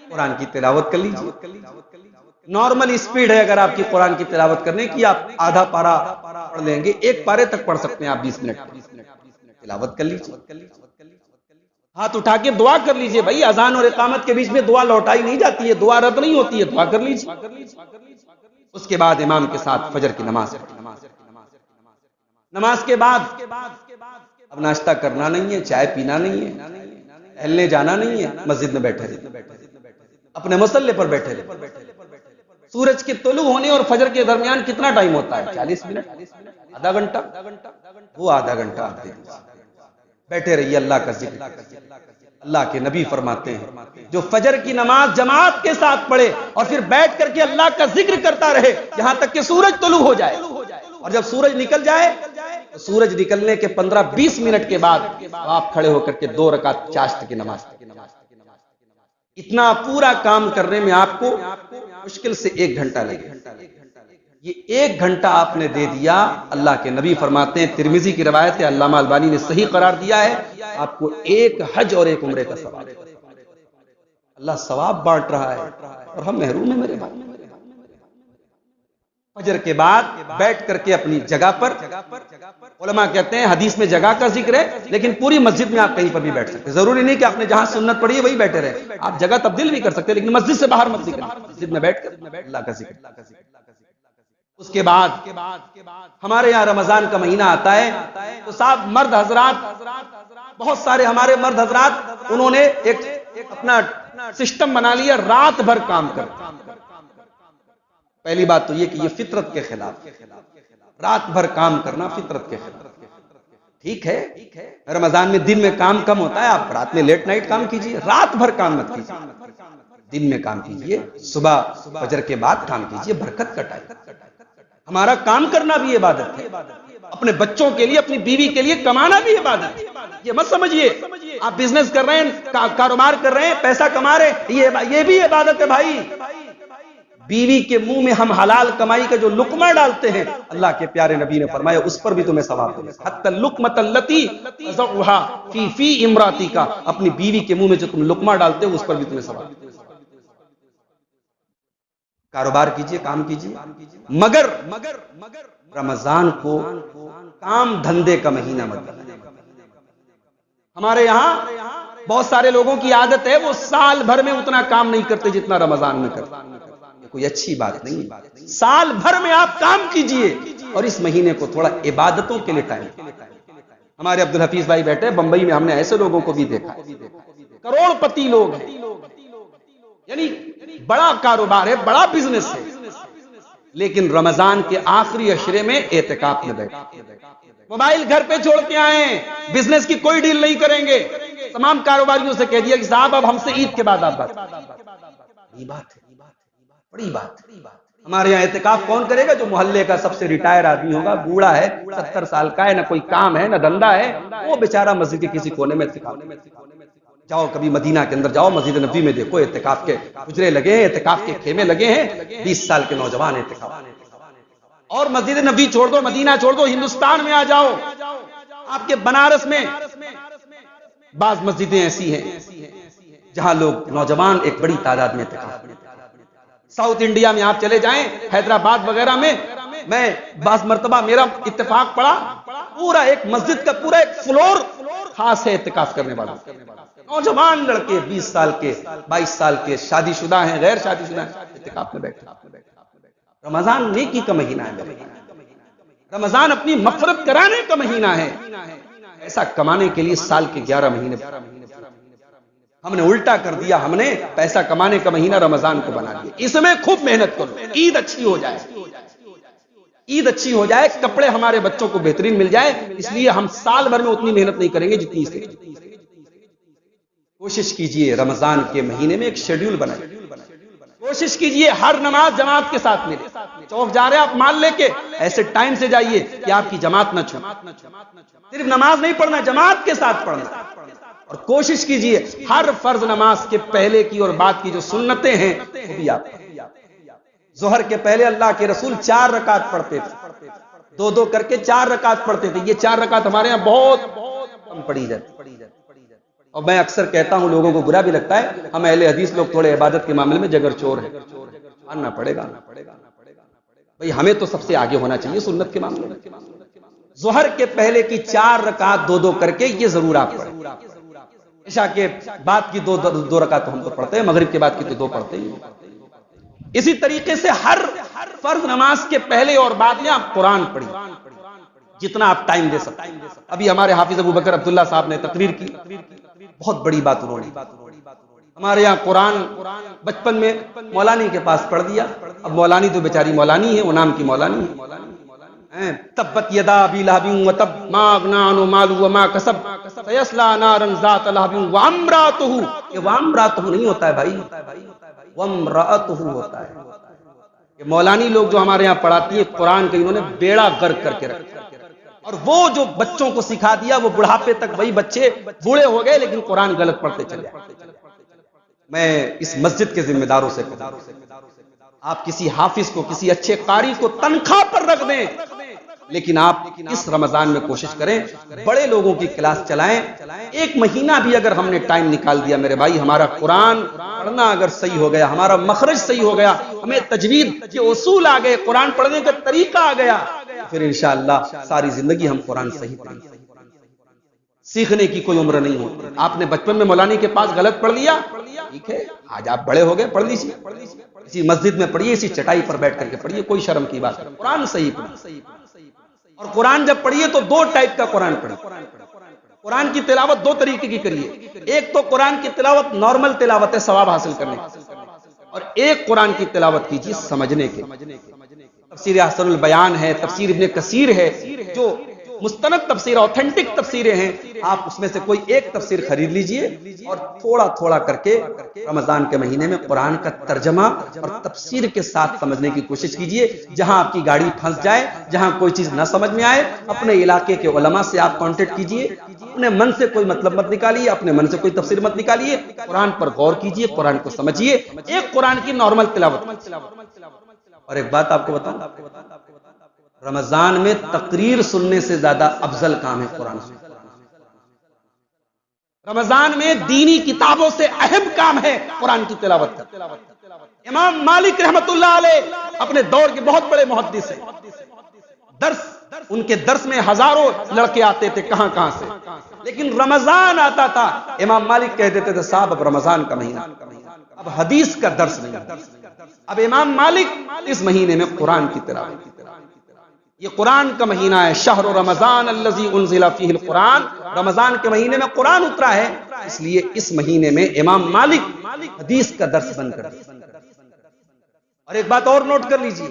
قرآن کی تلاوت کر لیجیے. نارمل اسپیڈ ہے اگر آپ کی قرآن کی تلاوت کرنے کی، آپ آدھا پارا پڑھ لیں گے، 1 پارے تک پڑھ سکتے ہیں آپ 20 منٹ تلاوت کر لیجیے. ہاتھ اٹھا کے دعا کر لیجئے. بھائی اذان اور اقامت کے بیچ میں دعا لوٹائی نہیں جاتی ہے، دعا رد نہیں ہوتی ہے، دعا کر لیجئے. اس کے بعد امام کے ساتھ فجر کی نماز. نماز کے بعد اب ناشتہ کرنا نہیں ہے، چائے پینا نہیں ہے، ٹہلنے جانا نہیں ہے، مسجد میں بیٹھے رہے، اپنے مصلی پر بیٹھے رہے. سورج کے طلوع ہونے اور فجر کے درمیان کتنا ٹائم ہوتا ہے؟ 40 منٹ، آدھا گھنٹہ. وہ آدھا گھنٹہ آپ دے دیجیے، بیٹھے رہیے اللہ کا ذکر. اللہ کے نبی فرماتے ہیں جو فجر کی نماز جماعت کے ساتھ پڑھے اور پھر بیٹھ کر کے اللہ کا ذکر کرتا رہے یہاں تک کہ سورج طلوع ہو جائے، اور جب سورج نکل جائے تو سورج نکلنے کے 15-20 منٹ کے بعد آپ کھڑے ہو کر کے 2 رکعت چاشت کی نماز. اتنا پورا کام کرنے میں آپ کو مشکل سے 1 گھنٹہ لگے. یہ 1 گھنٹہ آپ نے دے دیا. اللہ کے نبی فرماتے ہیں، ترمذی کی روایت ہے، علامہ البانی نے صحیح قرار دیا ہے، آپ کو 1 حج اور 1 عمرے کا ثواب. اللہ ثواب بانٹ رہا ہے اور ہم محروم ہیں میرے بھائی. فجر کے بعد بیٹھ کر کے اپنی جگہ پر، علماء کہتے ہیں حدیث میں جگہ کا ذکر ہے، لیکن پوری مسجد میں آپ کہیں پر بھی بیٹھ سکتے. ضروری نہیں کہ آپ نے جہاں سنت پڑھی ہے وہی بیٹھے رہے، آپ جگہ تبدیل بھی کر سکتے، لیکن مسجد سے باہر مت نکلیں، مسجد میں بیٹھ کر اللہ کا ذکر. اس کے بعد ہمارے یہاں رمضان کا مہینہ آتا ہے تو صاحب مرد حضرات، بہت سارے ہمارے مرد حضرات، انہوں نے ایک اپنا سسٹم بنا لیا، رات بھر کام کر. پہلی بات تو یہ کہ یہ فطرت کے خلاف، رات بھر کام کرنا فطرت کے خلاف. ٹھیک ہے رمضان میں دن میں کام کم ہوتا ہے، آپ رات میں لیٹ نائٹ کام کیجئے، رات بھر کام مت کیجئے، دن میں کام کیجئے، صبح فجر کے بعد کام کیجئے، برکت کا ٹائم. ہمارا کام کرنا بھی عبادت ہے، اپنے بچوں کے لیے، اپنی بیوی کے لیے کمانا بھی عبادت ہے. یہ مت سمجھیے آپ بزنس کر رہے ہیں، کاروبار کر رہے ہیں، پیسہ کما رہے ہیں، یہ بھی عبادت ہے بھائی. بیوی کے منہ میں ہم حلال کمائی کا جو لقمہ ڈالتے ہیں، اللہ کے پیارے نبی نے فرمایا اس پر بھی تمہیں ثواب دے گا. حتی اللقمۃ التی تضعها فی امراتی کا، اپنی بیوی کے منہ میں جو تم لقمہ ڈالتے ہو اس پر بھی تمہیں ثواب. کاروبار کیجئے، کام کیجئے، مگر رمضان کو کام دھندے کا مہینہ مت بنائیں. ہمارے یہاں بہت سارے لوگوں کی عادت ہے وہ سال بھر میں اتنا کام نہیں کرتے جتنا رمضان میں کرتے. یہ کوئی اچھی بات نہیں. سال بھر میں آپ کام کیجئے اور اس مہینے کو تھوڑا عبادتوں کے لیے ٹائم. ہمارے عبدالحفیظ بھائی بیٹھے بمبئی میں، ہم نے ایسے لوگوں کو بھی دیکھا، کروڑ پتی لوگ ہیں، یعنی بڑا کاروبار ہے، بڑا بزنس ہے، لیکن رمضان کے آخری عشرے میں اعتکاف میں بیٹھے، موبائل گھر پہ چھوڑ کے آئے، بزنس کی کوئی ڈیل نہیں کریں گے. تمام کاروباریوں سے کہہ دیا کہ صاحب اب ہم سے عید کے بعد آپ بات. یہ بات ہے، بڑی بات. ہمارے یہاں اعتکاف کون کرے گا؟ جو محلے کا سب سے ریٹائر آدمی ہوگا، بوڑھا ہے، 70 سال کا ہے، نہ کوئی کام ہے نہ دھندا ہے، وہ بیچارہ مسجد کے کسی کونے میں اعتکاف. جاؤ کبھی مدینہ کے اندر جاؤ، مسجد نبوی میں دیکھو اعتکاف کے حجرے لگے ہیں، اعتکاف کے خیمے لگے ہیں، 20 سال کے نوجوان اعتکاف. اور مسجد نبوی چھوڑ دو، مدینہ چھوڑ دو، ہندوستان میں آ جاؤ، آپ کے بنارس میں بعض مسجدیں ایسی ہیں جہاں لوگ نوجوان ایک بڑی تعداد میں اعتکاف. ساؤتھ انڈیا میں آپ چلے جائیں، حیدرآباد وغیرہ میں، میں بعض مرتبہ میرا اتفاق پڑا، پورا ایک مسجد کا پورا ایک فلور خاص ہے اعتکاف کرنے والا. نوجوان لڑکے 20 سال کے، 22 سال کے، شادی شدہ ہیں، غیر شادی شدہ ہیں، اعتکاف میں بیٹھے. رمضان نیکی کا مہینہ ہے، رمضان اپنی مغفرت کرانے کا مہینہ ہے. ایسا کمانے کے لیے سال کے 11 مہینے ہم نے الٹا کر دیا. ہم نے پیسہ کمانے کا مہینہ رمضان کو بنا دیا. اس میں خوب محنت کرو، عید اچھی ہو جائے، عید اچھی ہو جائے، کپڑے ہمارے بچوں کو بہترین مل جائے. اس لیے ہم سال بھر میں اتنی محنت نہیں کریں گے جتنی سے. کوشش کیجئے رمضان کے مہینے میں ایک شیڈیول بنائیں. کوشش کیجئے ہر نماز جماعت کے ساتھ ملے. چوک جا رہے ہیں آپ مال لے کے، ایسے ٹائم سے جائیے کہ آپ کی جماعت نہ چھوٹے. صرف نماز نہیں پڑھنا، جماعت کے ساتھ پڑھنا. اور کوشش کیجئے ہر فرض نماز کے پہلے کی اور بعد کی جو سنتیں ہیں وہ بھی آپ. ظہر کے پہلے اللہ کے رسول 4 رکعت پڑھتے تھے، 2 کر کے 4 رکعت پڑھتے تھے. یہ 4 رکعت ہمارے ہاں بہت کم پڑھی جاتی. اور میں اکثر کہتا ہوں، لوگوں کو برا بھی لگتا ہے، ہم اہل حدیث لوگ تھوڑے عبادت کے معاملے میں جگر چور ہیں. ماننا پڑے گا بھئی، ہمیں تو سب سے آگے ہونا چاہیے سنت کے معاملے میں. ظہر کے پہلے کی 4 رکعت 2 کر کے یہ ضرور آپ پڑھیں. عشاء کے بعد کی 2 رکعت تو ہم تو پڑھتے ہیں، مغرب کے بعد کی تو 2 پڑھتے ہی. اسی طریقے سے ہر فرض نماز کے پہلے اور بعد میں آپ قرآن پڑھیں، جتنا آپ ٹائم دے سکتے ہیں. ابھی ہمارے حافظ ابو بکر عبداللہ صاحب نے تقریر کی، بہت بڑی بات انہوں نے. ہمارے یہاں قرآن بچپن میں مولانی کے پاس پڑھ دیا. اب مولانی تو بیچاری مولانی ہے، وہ نام کی مولانی ہے. تبت یدا ابی لہب وتب ما اغنی عنہ مالہ وما کسب سیصلی نارا ذات لہب وامرأتہ. یہ وامرأتہ نہیں ہوتا ہے بھائی، وامرأتہ ہوتا ہے. یہ مولانی لوگ جو ہمارے یہاں پڑھاتی ہے قرآن کا، انہوں نے بیڑا غرق کر کے رکھا. اور وہ جو بچوں کو سکھا دیا، وہ بڑھاپے تک وہی بچے بوڑھے ہو گئے لیکن قرآن غلط پڑھتے چلے. میں اس مسجد کے ذمہ داروں سے کہتا ہوں، آپ کسی حافظ کو، کسی اچھے قاری کو تنخواہ پر رکھ دیں، لیکن آپ اس رمضان میں کوشش کریں بڑے لوگوں کی کلاس چلائیں. 1 مہینہ بھی اگر ہم نے ٹائم نکال دیا میرے بھائی، ہمارا قرآن پڑھنا اگر صحیح ہو گیا، ہمارا مخرج صحیح ہو گیا، ہمیں تجوید کے اصول آ گئے، قرآن پڑھنے کا طریقہ آ گیا، پھر انشاءاللہ ساری زندگی ہم قرآن صحیح پڑھیں گے. سیکھنے کی کوئی عمر نہیں ہوتی. آپ نے بچپن میں مولانی کے پاس غلط پڑھ لیا، ٹھیک ہے، آج آپ بڑے ہو گئے، پڑھ لیجیے. اسی مسجد میں پڑھیے، اسی چٹائی پر بیٹھ کر کے پڑھیے، کوئی شرم کی بات نہیں. قرآن صحیح پڑھیے. اور قرآن جب پڑھیے تو 2 ٹائپ کا قرآن پڑھیے. قرآن کی تلاوت 2 طریقے کی کریے. ایک تو قرآن کی تلاوت نارمل تلاوت ہے ثواب حاصل کرنے کی، اور ایک قرآن کی تلاوت کیجیے سمجھنے کے. تفسیر احسن البیان ہے، تفسیر ابن کثیر ہے، جو مستند تفسیر، اوتھینٹک تفسیریں ہیں. آپ اس میں سے کوئی ایک تفسیر خرید لیجئے اور تھوڑا تھوڑا کر کے رمضان کے مہینے میں قرآن کا ترجمہ اور تفسیر کے ساتھ سمجھنے کی کوشش کیجئے. جہاں آپ کی گاڑی پھنس جائے، جہاں کوئی چیز نہ سمجھ میں آئے، اپنے علاقے کے علماء سے آپ کانٹیکٹ کیجئے. اپنے من سے کوئی مطلب مت نکالیے، اپنے من سے کوئی تفسیر مت نکالیے، قرآن پر غور کیجئے، قرآن کو سمجھیے. ایک قرآن کی نارمل تلاوت. اور ایک بات آپ کو بتاؤں، رمضان میں تقریر سننے سے زیادہ افضل کام ہے قرآن سننا. رمضان میں دینی کتابوں سے اہم کام ہے قرآن کی تلاوت. امام مالک رحمت اللہ علیہ اپنے دور کے بہت بڑے محدث ہیں. ان کے درس میں ہزاروں لڑکے آتے تھے کہاں کہاں سے، لیکن رمضان آتا تھا، امام مالک کہہ دیتے تھے صاحب اب رمضان کا مہینہ، اب حدیث کا درس نہیں. اب امام مالک اس مہینے میں قرآن کی تلاوت، یہ قرآن کا مہینہ ہے، شہر رمضان الذی انزل فیہ القرآن، رمضان کے مہینے میں قرآن اترا ہے، اس لیے اس مہینے میں امام مالک حدیث کا درس بند کر دیا۔ اور ایک بات اور نوٹ کر لیجیے،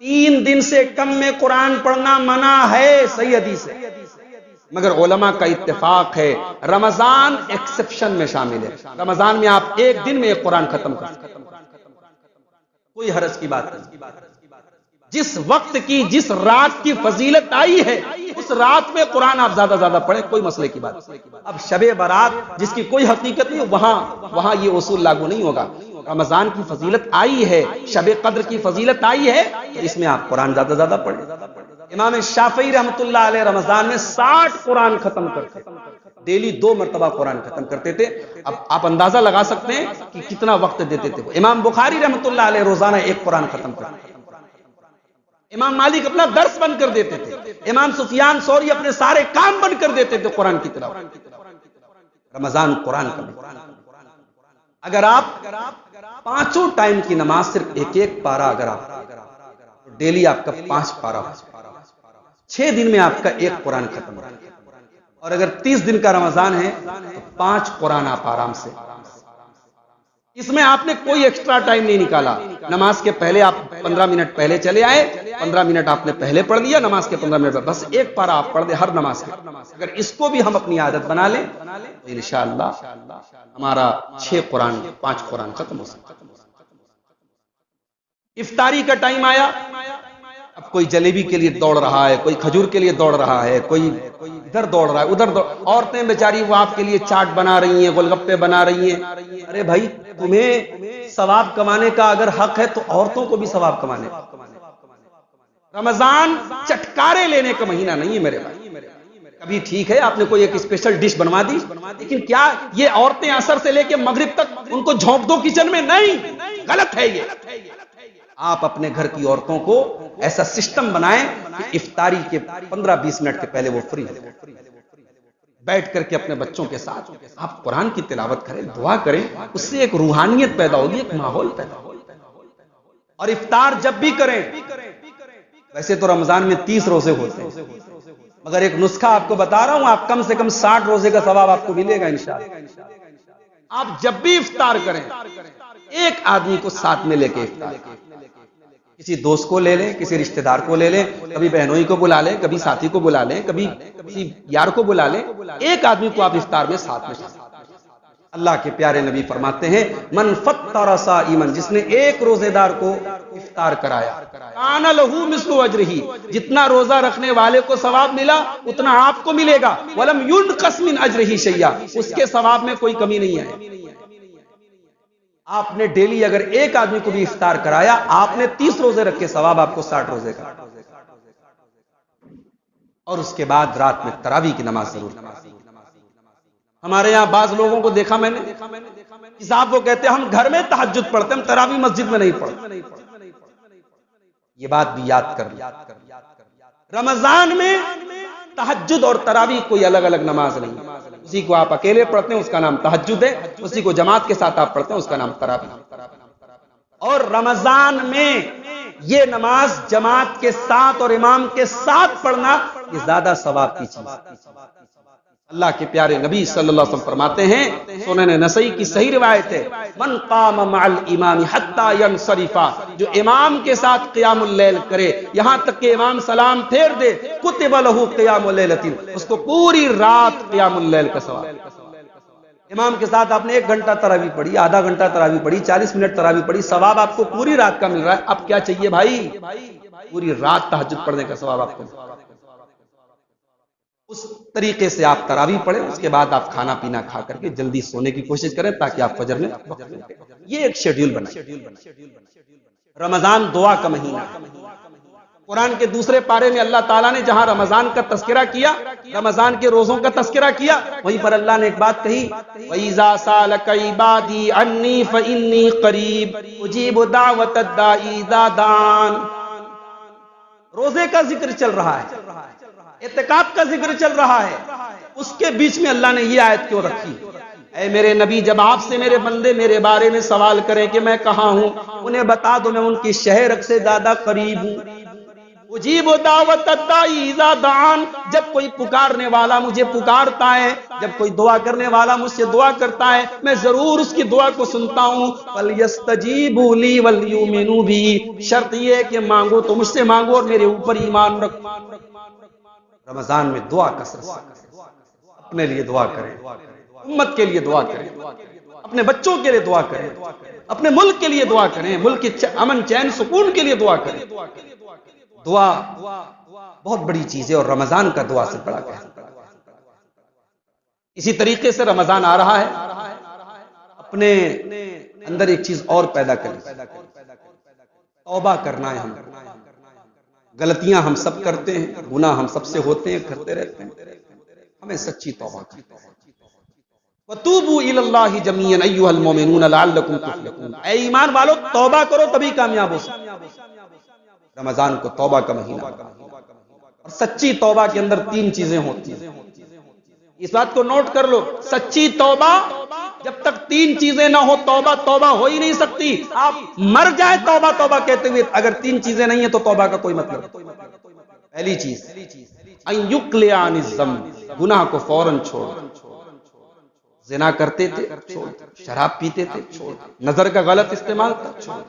3 دن سے کم میں قرآن پڑھنا منع ہے، صحیح حدیث ہے، مگر علماء کا اتفاق ہے رمضان ایکسپشن میں شامل ہے، رمضان میں آپ 1 دن میں ایک قرآن ختم کر سکتے ہیں، کوئی حرج کی بات نہیں۔ جس وقت کی، جس رات کی فضیلت آئی ہے، اس رات میں قرآن آپ زیادہ زیادہ پڑھیں، کوئی مسئلے کی بات نہیں۔ اب شب برات جس کی کوئی حقیقت نہیں، وہاں یہ اصول لاگو نہیں ہوگا۔ رمضان کی فضیلت آئی ہے، شب قدر کی فضیلت آئی ہے، تو اس میں آپ قرآن زیادہ زیادہ پڑھیں۔ امام شافعی رحمۃ اللہ علیہ رمضان میں 60 قرآن ختم کرتے، ڈیلی 2 مرتبہ قرآن ختم کرتے تھے۔ اب آپ اندازہ لگا سکتے ہیں کہ کتنا وقت دیتے تھے وہ۔ امام بخاری رحمۃ اللہ علیہ روزانہ 1 قرآن ختم کرتے، امام مالک اپنا درس بند کر دیتے تھے، امام سفیان ثوری اپنے سارے کام بند کر دیتے تھے قرآن کی تلاوت۔ رمضان قرآن کا مہینہ، اگر آپ 5 ٹائم کی نماز صرف 1 پارہ، اگر آپ ڈیلی آپ کا 5 پارہ ہو، 6 دن میں آپ کا 1 قرآن ختم ہو، اور اگر 30 دن کا رمضان ہے تو 5 قرآن آپ آرام سے، اس میں آپ نے کوئی ایکسٹرا ٹائم نہیں نکالا۔ نماز کے پہلے آپ 15 منٹ پہلے چلے آئے، 15 منٹ آپ نے پہلے پڑھ لیا، نماز کے 15 منٹ بس 1 پارہ آپ پڑھ دیں ہر نماز کے۔ اگر اس کو بھی ہم اپنی عادت بنا لیں تو انشاءاللہ ہمارا 6 قرآن 5 قرآن ختم ہو سکتا ہے۔ افطاری کا ٹائم آیا، اب کوئی جلیبی کے لیے دوڑ رہا ہے، کوئی کھجور کے لیے دوڑ رہا ہے، کوئی ادھر دوڑ رہا ہے، ادھر دوڑ، عورتیں بیچاری وہ آپ کے لیے چاٹ بنا رہی ہیں، گول گپے بنا رہی ہیں۔ ارے بھائی، تمہیں ثواب کمانے کا اگر حق ہے تو عورتوں کو بھی ثواب کمانے کا۔ رمضان چٹکارے لینے کا مہینہ نہیں ہے میرے بھائی۔ کبھی ٹھیک ہے آپ نے کوئی ایک اسپیشل ڈش بنوا دی، لیکن کیا یہ عورتیں عصر سے لے کے مغرب تک ان کو جھونک دو کچن میں؟ نہیں، غلط ہے یہ۔ آپ اپنے گھر کی عورتوں کو ایسا سسٹم بنائیں کہ افطاری کے 15-20 منٹ کے پہلے وہ فری ہو، بیٹھ کر کے اپنے بچوں کے ساتھ آپ قرآن کی تلاوت کریں، دعا کریں، اس سے ایک روحانیت پیدا ہوگی، ایک ماحول پیدا ہوگا۔ اور افطار جب بھی کریں، ویسے تو رمضان میں 30 روزے ہوتے ہیں، مگر ایک نسخہ آپ کو بتا رہا ہوں، آپ کم سے کم 60 روزے کا ثواب آپ کو ملے گا انشاءاللہ۔ آپ جب بھی افطار کریں، ایک آدمی کو ساتھ میں لے کے افطار کریں، کسی دوست کو لے لیں، کسی رشتہ دار کو لے لیں، کبھی بہنوئی کو بلا لیں، کبھی ساتھی کو بلا لیں، کبھی کسی یار کو بلا لیں، ایک آدمی کو آپ افطار میں ساتھ میں شامل۔ اللہ کے پیارے نبی فرماتے ہیں من فطر صائما، جس نے ایک روزے دار کو افطار کرایا، کان لہ مثل اجرہ، جتنا روزہ رکھنے والے کو ثواب ملا اتنا آپ کو ملے گا، ولم ينقص من اجرہ شیئا، اس کے ثواب میں کوئی کمی نہیں ہے۔ آپ نے ڈیلی اگر ایک آدمی کو بھی افطار کرایا، آپ نے 30 روزے رکھے، ثواب آپ کو 60 روزے کا۔ اور اس کے بعد رات میں تراویح کی نماز ضرور پڑھیں۔ ہمارے یہاں بعض لوگوں کو دیکھا میں نے کہ صاحب وہ کہتے ہیں ہم گھر میں تہجد پڑھتے ہیں، ہم تراویح مسجد میں نہیں پڑھتے۔ یہ بات بھی یاد کر لیں، رمضان میں تہجد اور تراویح کوئی الگ الگ نماز نہیں، اسی کو آپ اکیلے پڑھتے ہیں اس کا نام تہجد ہے، اسی کو جماعت کے ساتھ آپ پڑھتے ہیں اس کا نام تراویح۔ اور رمضان میں یہ نماز جماعت کے ساتھ اور امام کے ساتھ پڑھنا یہ زیادہ ثواب کی چیز ہے۔ اللہ کے پیارے نبی صلی اللہ علیہ وسلم فرماتے ہیں، سنن نسائی کی صحیح روایت ہے، من قام مع الامام حتی ینصرف، جو امام کے ساتھ قیام اللیل کرے یہاں تک کہ امام سلام پھیر دے، کتب لہ قیام اللیلۃ، اس کو پوری رات قیام اللیل کا ثواب۔ امام کے ساتھ آپ نے 1 گھنٹہ تراویح پڑھی، آدھا گھنٹہ تراویح پڑھی، 40 منٹ تراویح پڑھی، ثواب آپ کو پوری رات کا مل رہا ہے۔ اب کیا چاہیے بھائی؟ پوری رات تہجد پڑھنے کا ثواب آپ کو۔ اس طریقے سے آپ تراویح پڑھیں، اس کے بعد آپ کھانا پینا کھا کر کے جلدی سونے کی کوشش کریں تاکہ آپ فجر میں وقت اٹھیں۔ یہ ایک شیڈیول بنائیں۔ رمضان دعا کا مہینہ ہے۔ قرآن کے دوسرے پارے میں اللہ تعالیٰ نے جہاں رمضان کا تذکرہ کیا، رمضان کے روزوں کا تذکرہ کیا، وہیں پر اللہ نے ایک بات کہی، وَإِذَا سَأَلَكَ عِبَادِي عَنِّي فَإِنِّي قَرِيبٌ أُجِيبُ دَعْوَةَ الدَّاعِ إِذَا دَعَانِ۔ روزے کا ذکر چل رہا ہے، اعتکاف کا ذکر چل رہا ہے، اس کے بیچ میں اللہ نے یہ آیت کیوں رکھی؟ اے میرے نبی جب آپ سے میرے بندے میرے بارے میں سوال کریں کہ میں کہاں ہوں، انہیں بتا دو میں ان کی شہر سے زیادہ قریب ہوں۔ اجیب دعوت الداعی اذا دعان، جب کوئی پکارنے والا مجھے پکارتا ہے، جب کوئی دعا کرنے والا مجھ سے دعا کرتا ہے، میں ضرور اس کی دعا کو سنتا ہوں۔ فَلْيَسْتَجِيبُوا لِي وَلْيُؤْمِنُوا بِي، شرط یہ ہے کہ مانگو تو مجھ سے مانگو اور میرے اوپر ایمان رکھو۔ رمضان میں دعا کثرت سے کریں، اپنے لیے دعا کریں، امت کے لیے دعا کریں، اپنے بچوں کے لیے دعا کریں، اپنے ملک کے لیے دعا کریں، ملک کے امن چین سکون کے لیے دعا کریں۔ دعا بہت بڑی چیز ہے اور رمضان کا دعا سے بڑا کہنا۔ اسی طریقے سے رمضان آ رہا ہے، اپنے اندر ایک چیز اور پیدا کریں، توبہ کرنا ہے۔ ہم غلطیاں ہم سب کرتے ہیں، گناہ ہم سب سے ہوتے ہیں، کرتے رہتے ہیں، ہمیں سچی توبہ کریں۔ وَتُوبُوا إِلَى اللَّهِ جَمِيعًا أَيُّهَا الْمُؤْمِنُونَ لَعَلَّكُمْ تُفْلِحُونَ، اے ایمان والو توبہ کرو تبھی کامیاب ہو سکتے۔ رمضان کو توبہ کا مہینہ اور سچی توبہ کے اندر تین چیزیں ہوتی ہیں، اس بات کو نوٹ کر لو۔ سچی توبہ جب تک تین چیزیں نہ ہو توبہ توبہ ہو ہی نہیں سکتی۔ آپ مر جائیں توبہ توبہ کہتے ہوئے، اگر تین چیزیں نہیں ہیں تو توبہ کا کوئی مطلب نہیں۔ پہلی چیز ان یقلع عن الذنب، گناہ کو فوراً چھوڑ۔ زنا کرتے تھے چھوڑ، شراب پیتے تھے چھوڑ، نظر کا غلط استعمال تھا چھوڑ،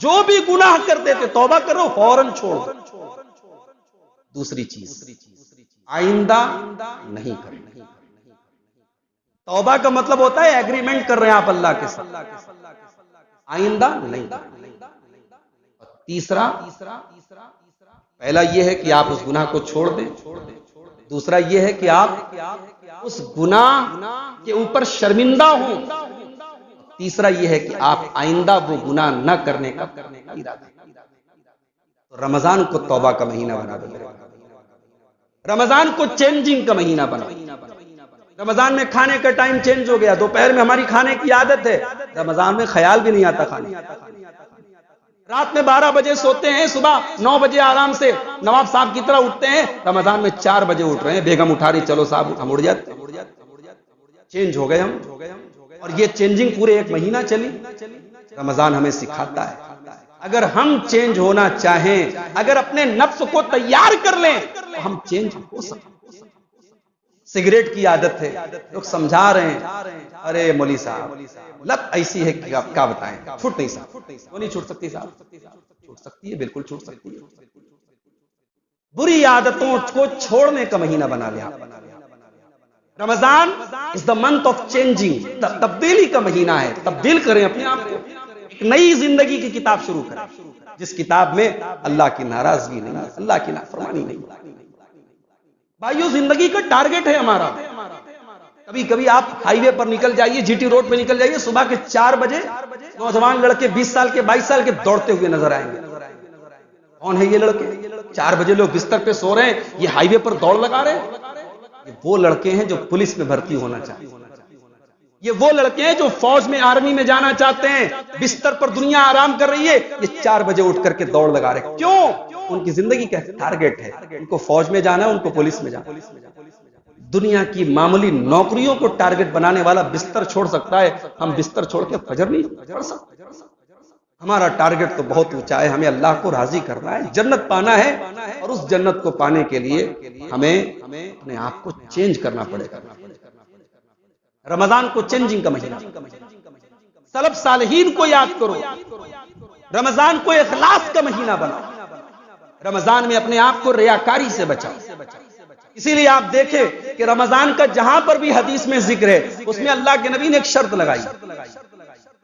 جو بھی گناہ کرتے تھے توبہ کرو فوراً چھوڑ۔ دوسری چیز آئندہ نہیں کرنا۔ توبہ کا مطلب ہوتا ہے ایگریمنٹ کر رہے ہیں آپ اللہ کے ساتھ، آئندہ نہیں کرنا۔ تیسرا، پہلا یہ ہے کہ آپ اس گناہ کو چھوڑ دیں، دوسرا یہ ہے کہ آپ اس گناہ کے اوپر شرمندہ ہوں، تیسرا یہ ہے کہ آپ آئندہ وہ گناہ نہ کرنے کا ارادہ کریں۔ تو رمضان کو توبہ کا مہینہ بنا دو، رمضان کو چینجنگ کا مہینہ بنا۔ رمضان میں کھانے کا ٹائم چینج ہو گیا، دوپہر میں ہماری کھانے کی عادت ہے، رمضان میں خیال بھی نہیں آتا کھانے۔ رات میں 12 بجے سوتے ہیں، صبح 9 بجے آرام سے نواب صاحب کی طرح اٹھتے ہیں، رمضان میں 4 بجے اٹھ رہے ہیں، بیگم اٹھا رہی چلو صاحب ہم اٹھ جاتے۔ چینج ہو گئے ہم، اور یہ چینجنگ پورے ایک مہینہ چلی۔ رمضان ہمیں سکھاتا ہے اگر ہم چینج ہونا چاہیں، اگر اپنے نفس کو تیار کر لیں تو ہم چینج ہو سکتے۔ سگریٹ کی عادت ہے، لوگ سمجھا رہے ہیں ارے مولوی صاحب لت ایسی ہے کہ آپ کیا بتائیں، چھوٹ نہیں سکتی۔ وہ نہیں چھوٹ سکتی صاحب، چھوٹ سکتی ہے، بالکل چھوٹ سکتی ہے۔ بری عادتوں کو چھوڑنے کا مہینہ بنا لیا رمضان۔ از دا منتھ آف چینجنگ، تبدیلی کا مہینہ ہے۔ تبدیل کریں اپنے آپ کو، ایک نئی زندگی کی کتاب شروع کریں، جس کتاب میں اللہ کی ناراضگی نہیں، اللہ کی نافرمانی نہیں۔ بھائیو زندگی کا ٹارگٹ ہے ہمارا۔ کبھی کبھی آپ ہائی وے پر نکل جائیے، جی ٹی روڈ پہ نکل جائیے، صبح کے 4 بجے نوجوان لڑکے 20 سال کے 22 سال کے دوڑتے ہوئے نظر آئیں گے۔ کون ہے یہ لڑکے؟ 4 بجے لوگ بستر پہ سو رہے ہیں، یہ ہائی وے پر دوڑ لگا رہے ہیں۔ یہ وہ لڑکے ہیں جو پولیس میں بھرتی ہونا چاہتے ہیں، یہ وہ لڑکے ہیں جو فوج میں آرمی میں جانا چاہتے ہیں۔ بستر پر دنیا آرام کر رہی ہے، یہ 4 بجے اٹھ کر کے دوڑ لگا رہے ہیں۔ کیوں؟ ان کی زندگی کا ٹارگٹ ہے، ان کو فوج میں جانا ہے، ان کو پولیس میں جانا ہے۔ دنیا کی معمولی نوکریوں کو ٹارگٹ بنانے والا بستر چھوڑ سکتا ہے، ہم بستر چھوڑ کے فجر نہیں پڑھ سکتے۔ ہمارا ٹارگٹ تو بہت اونچا ہے، ہمیں اللہ کو راضی کرنا ہے، جنت پانا ہے، اور اس جنت کو پانے کے لیے ہمیں اپنے آپ کو چینج کرنا پڑے گا۔ رمضان کو چینجنگ کا مہینہ، سلف صالحین کو یاد کرو، رمضان کو اخلاص کا مہینہ بنا، رمضان میں اپنے آپ کو ریاکاری سے بچاؤ۔ اسی لیے آپ دیکھیں کہ رمضان کا جہاں پر بھی حدیث میں ذکر ہے، اس میں اللہ کے نبی نے ایک شرط لگائی،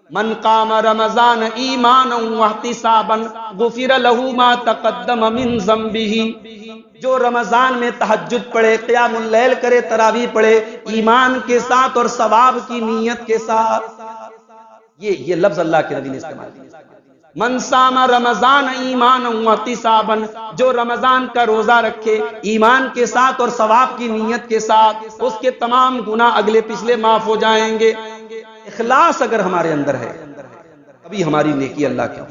من قام رمضان ایمانا واحتسابا غفر له ما تقدم من ذنبه، جو رمضان میں تہجد پڑھے، قیام اللیل کرے، تراویح پڑھے، ایمان کے ساتھ اور ثواب کی نیت کے ساتھ، یہ لفظ اللہ کے نبی نے استعمال کیا۔ من صام رمضان ایمانا واحتسابا، جو رمضان کا روزہ رکھے ایمان کے ساتھ اور ثواب کی نیت کے ساتھ، اس کے تمام گناہ اگلے پچھلے معاف ہو جائیں گے۔ اخلاص اگر ہمارے اندر ہے تبھی ہماری نیکی اللہ کی۔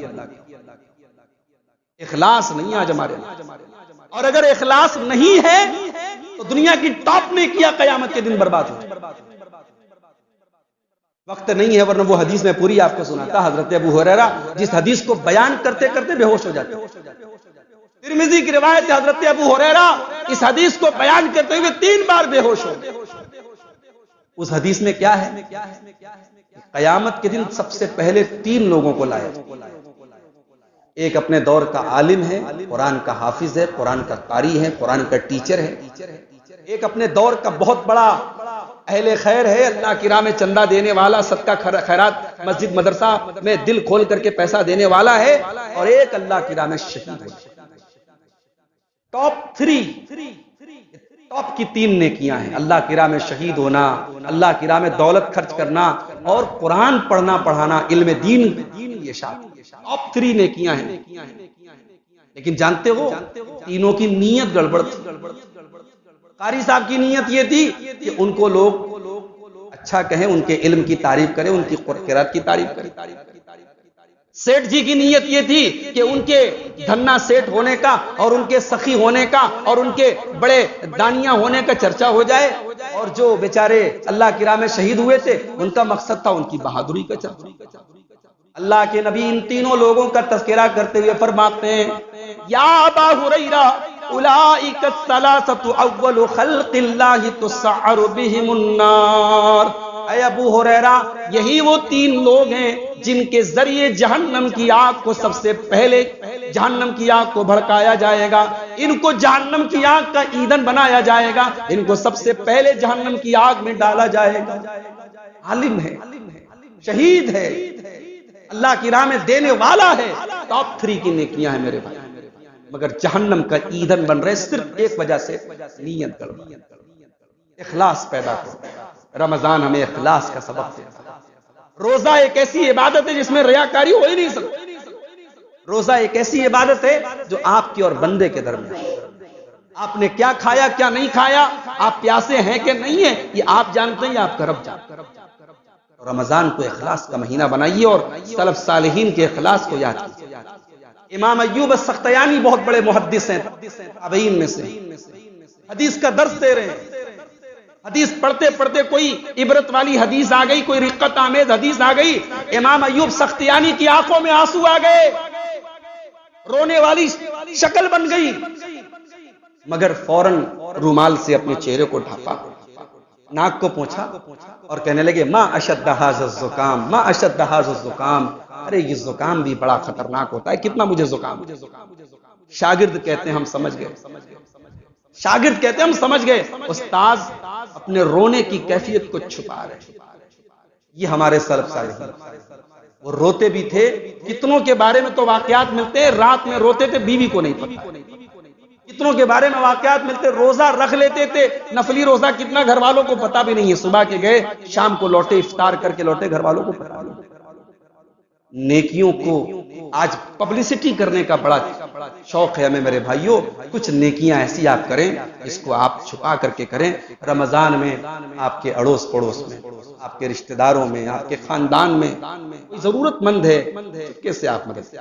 اخلاص نہیں آج ہمارے اندر، اور اگر اخلاص نہیں ہے تو دنیا کی ٹاپ نے کیا قیامت کے دن برباد ہو۔ وقت نہیں ہے ورنہ وہ حدیث میں پوری آپ کو سناتا. حضرت ابو ہریرہ جس حدیث کو بیان کرتے کرتے بے ہوش ہو جاتے. ترمذی کی روایت ہے حضرت ابو ہریرہ اس حدیث کو بیان کرتے ہوئے 3 بار بے ہوش ہو گئے. اس حدیث میں کیا ہے؟ قیامت کے دن سب سے پہلے 3 لوگوں کو لایا. ایک اپنے دور کا عالم ہے، قرآن کا حافظ ہے، قرآن کا قاری ہے، قرآن کا ٹیچر ہے. ایک اپنے دور کا بہت بڑا اہل خیر ہے، اللہ کی راہ میں چندہ دینے والا، صدقہ خیرات مسجد مدرسہ میں دل کھول کر کے پیسہ دینے والا ہے. اور ایک اللہ کی راہ میں شہید ہے. ٹاپ کی 3 نیکیاں ہیں. اللہ کی راہ میں شہید ہونا، اللہ کی راہ میں دولت خرچ کرنا اور قرآن پڑھنا پڑھانا، علم دین یہ ٹاپ 3 نیکیاں ہیں. لیکن جانتے ہو تینوں کی نیت گڑبڑ تھی. قاری صاحب کی نیت یہ تھی کہ ان کو لوگ اچھا کہیں، ان کے علم کی تعریف کریں، ان کی قرآن کی تعریف کریں. سیٹھ جی کی نیت یہ تھی کہ ان کے دھنا سیٹھ ہونے کا اور ان کے سخی ہونے کا اور ان کے بڑے دانیہ ہونے کا چرچا ہو جائے. اور جو بیچارے اللہ کی راہ میں شہید ہوئے تھے ان کا مقصد تھا ان کی بہادری کا چرچا. اللہ کے نبی ان تینوں لوگوں کا تذکرہ کرتے ہوئے فرماتے ہیں یا ابا ہریرہ اولئک الثلاثۃ اول خلق اللہ تسعر بهم النار. اے ابو ہریرہ یہی وہ 3 لوگ ہیں جن کے ذریعے جہنم کی آگ کو سب سے پہلے جہنم کی آگ کو بھڑکایا جائے گا. ان کو جہنم کی آگ کا ایندھن بنایا جائے گا. ان کو سب سے پہلے جہنم کی آگ میں ڈالا جائے گا. عالم ہے، شہید ہے، اللہ کی راہ میں دینے والا ہے. ٹاپ 3 کی نیکیاں ہیں میرے بھائی، مگر جہنم کا ایندھن بن رہے صرف ایک وجہ سے، نیت گڑبڑ. اخلاص پیدا کرو. رمضان ہمیں اخلاص کا سبق دیتا ہے. روزہ ایک ایسی عبادت ہے جس میں ریاکاری ہو ہی نہیں سکتی. روزہ ایک ایسی عبادت ہے جو آپ کی اور بندے کے درمیان. آپ نے کیا کھایا کیا نہیں کھایا، آپ پیاسے ہیں کہ نہیں ہیں، یہ آپ جانتے ہیں یا آپ کا رب جانتے ہیں. رمضان کو اخلاص کا مہینہ بنائیے اور سلف صالحین کے اخلاص کو یاد کیجیے. امام ایوب السختیانی بہت بڑے محدث ہیں تابعین میں سے، حدیث کا درس دے رہے ہیں. حدیث پڑھتے پڑھتے کوئی عبرت والی حدیث آ گئی، کوئی رقت آمیز حدیث آ گئی. امام ایوب سختیانی کی آنکھوں میں آنسو آ گئے، رونے والی شکل بن گئی، مگر فوراً رومال سے اپنے چہرے کو ڈھانپا، ناک کو پوچھا اور کہنے لگے ما اشد ھذا الزکام، ما اشد ھذا الزکام. ارے یہ زکام بھی بڑا خطرناک ہوتا ہے، کتنا مجھے زکام. شاگرد کہتے ہیں ہم سمجھ گئے، شاگرد کہتے ہیں ہم سمجھ گئے. استاد اپنے رونے کی کیفیت کو چھپا رہے. یہ ہمارے سلف صالحین، وہ روتے بھی تھے. کتنوں کے بارے میں تو واقعات ملتے ہیں رات میں روتے تھے، بیوی کو نہیں پتا. کتنوں کے بارے میں واقعات ملتے روزہ رکھ لیتے تھے، نفلی روزہ کتنا گھر والوں کو پتا بھی نہیں ہے. صبح کے گئے شام کو لوٹے، افطار کر کے لوٹے، گھر والوں کو پتا نہیں. نیکیوں کو آج پبلسٹی کرنے کا بڑا شوق ہے ہمیں میرے بھائیوں. کچھ نیکیاں ایسی آپ کریں اس کو آپ چھپا کر کے کریں. رمضان میں آپ کے اڑوس پڑوس میں، آپ کے رشتہ داروں میں، آپ کے خاندان میں کوئی ضرورت مند ہے، کیسے آپ مدد،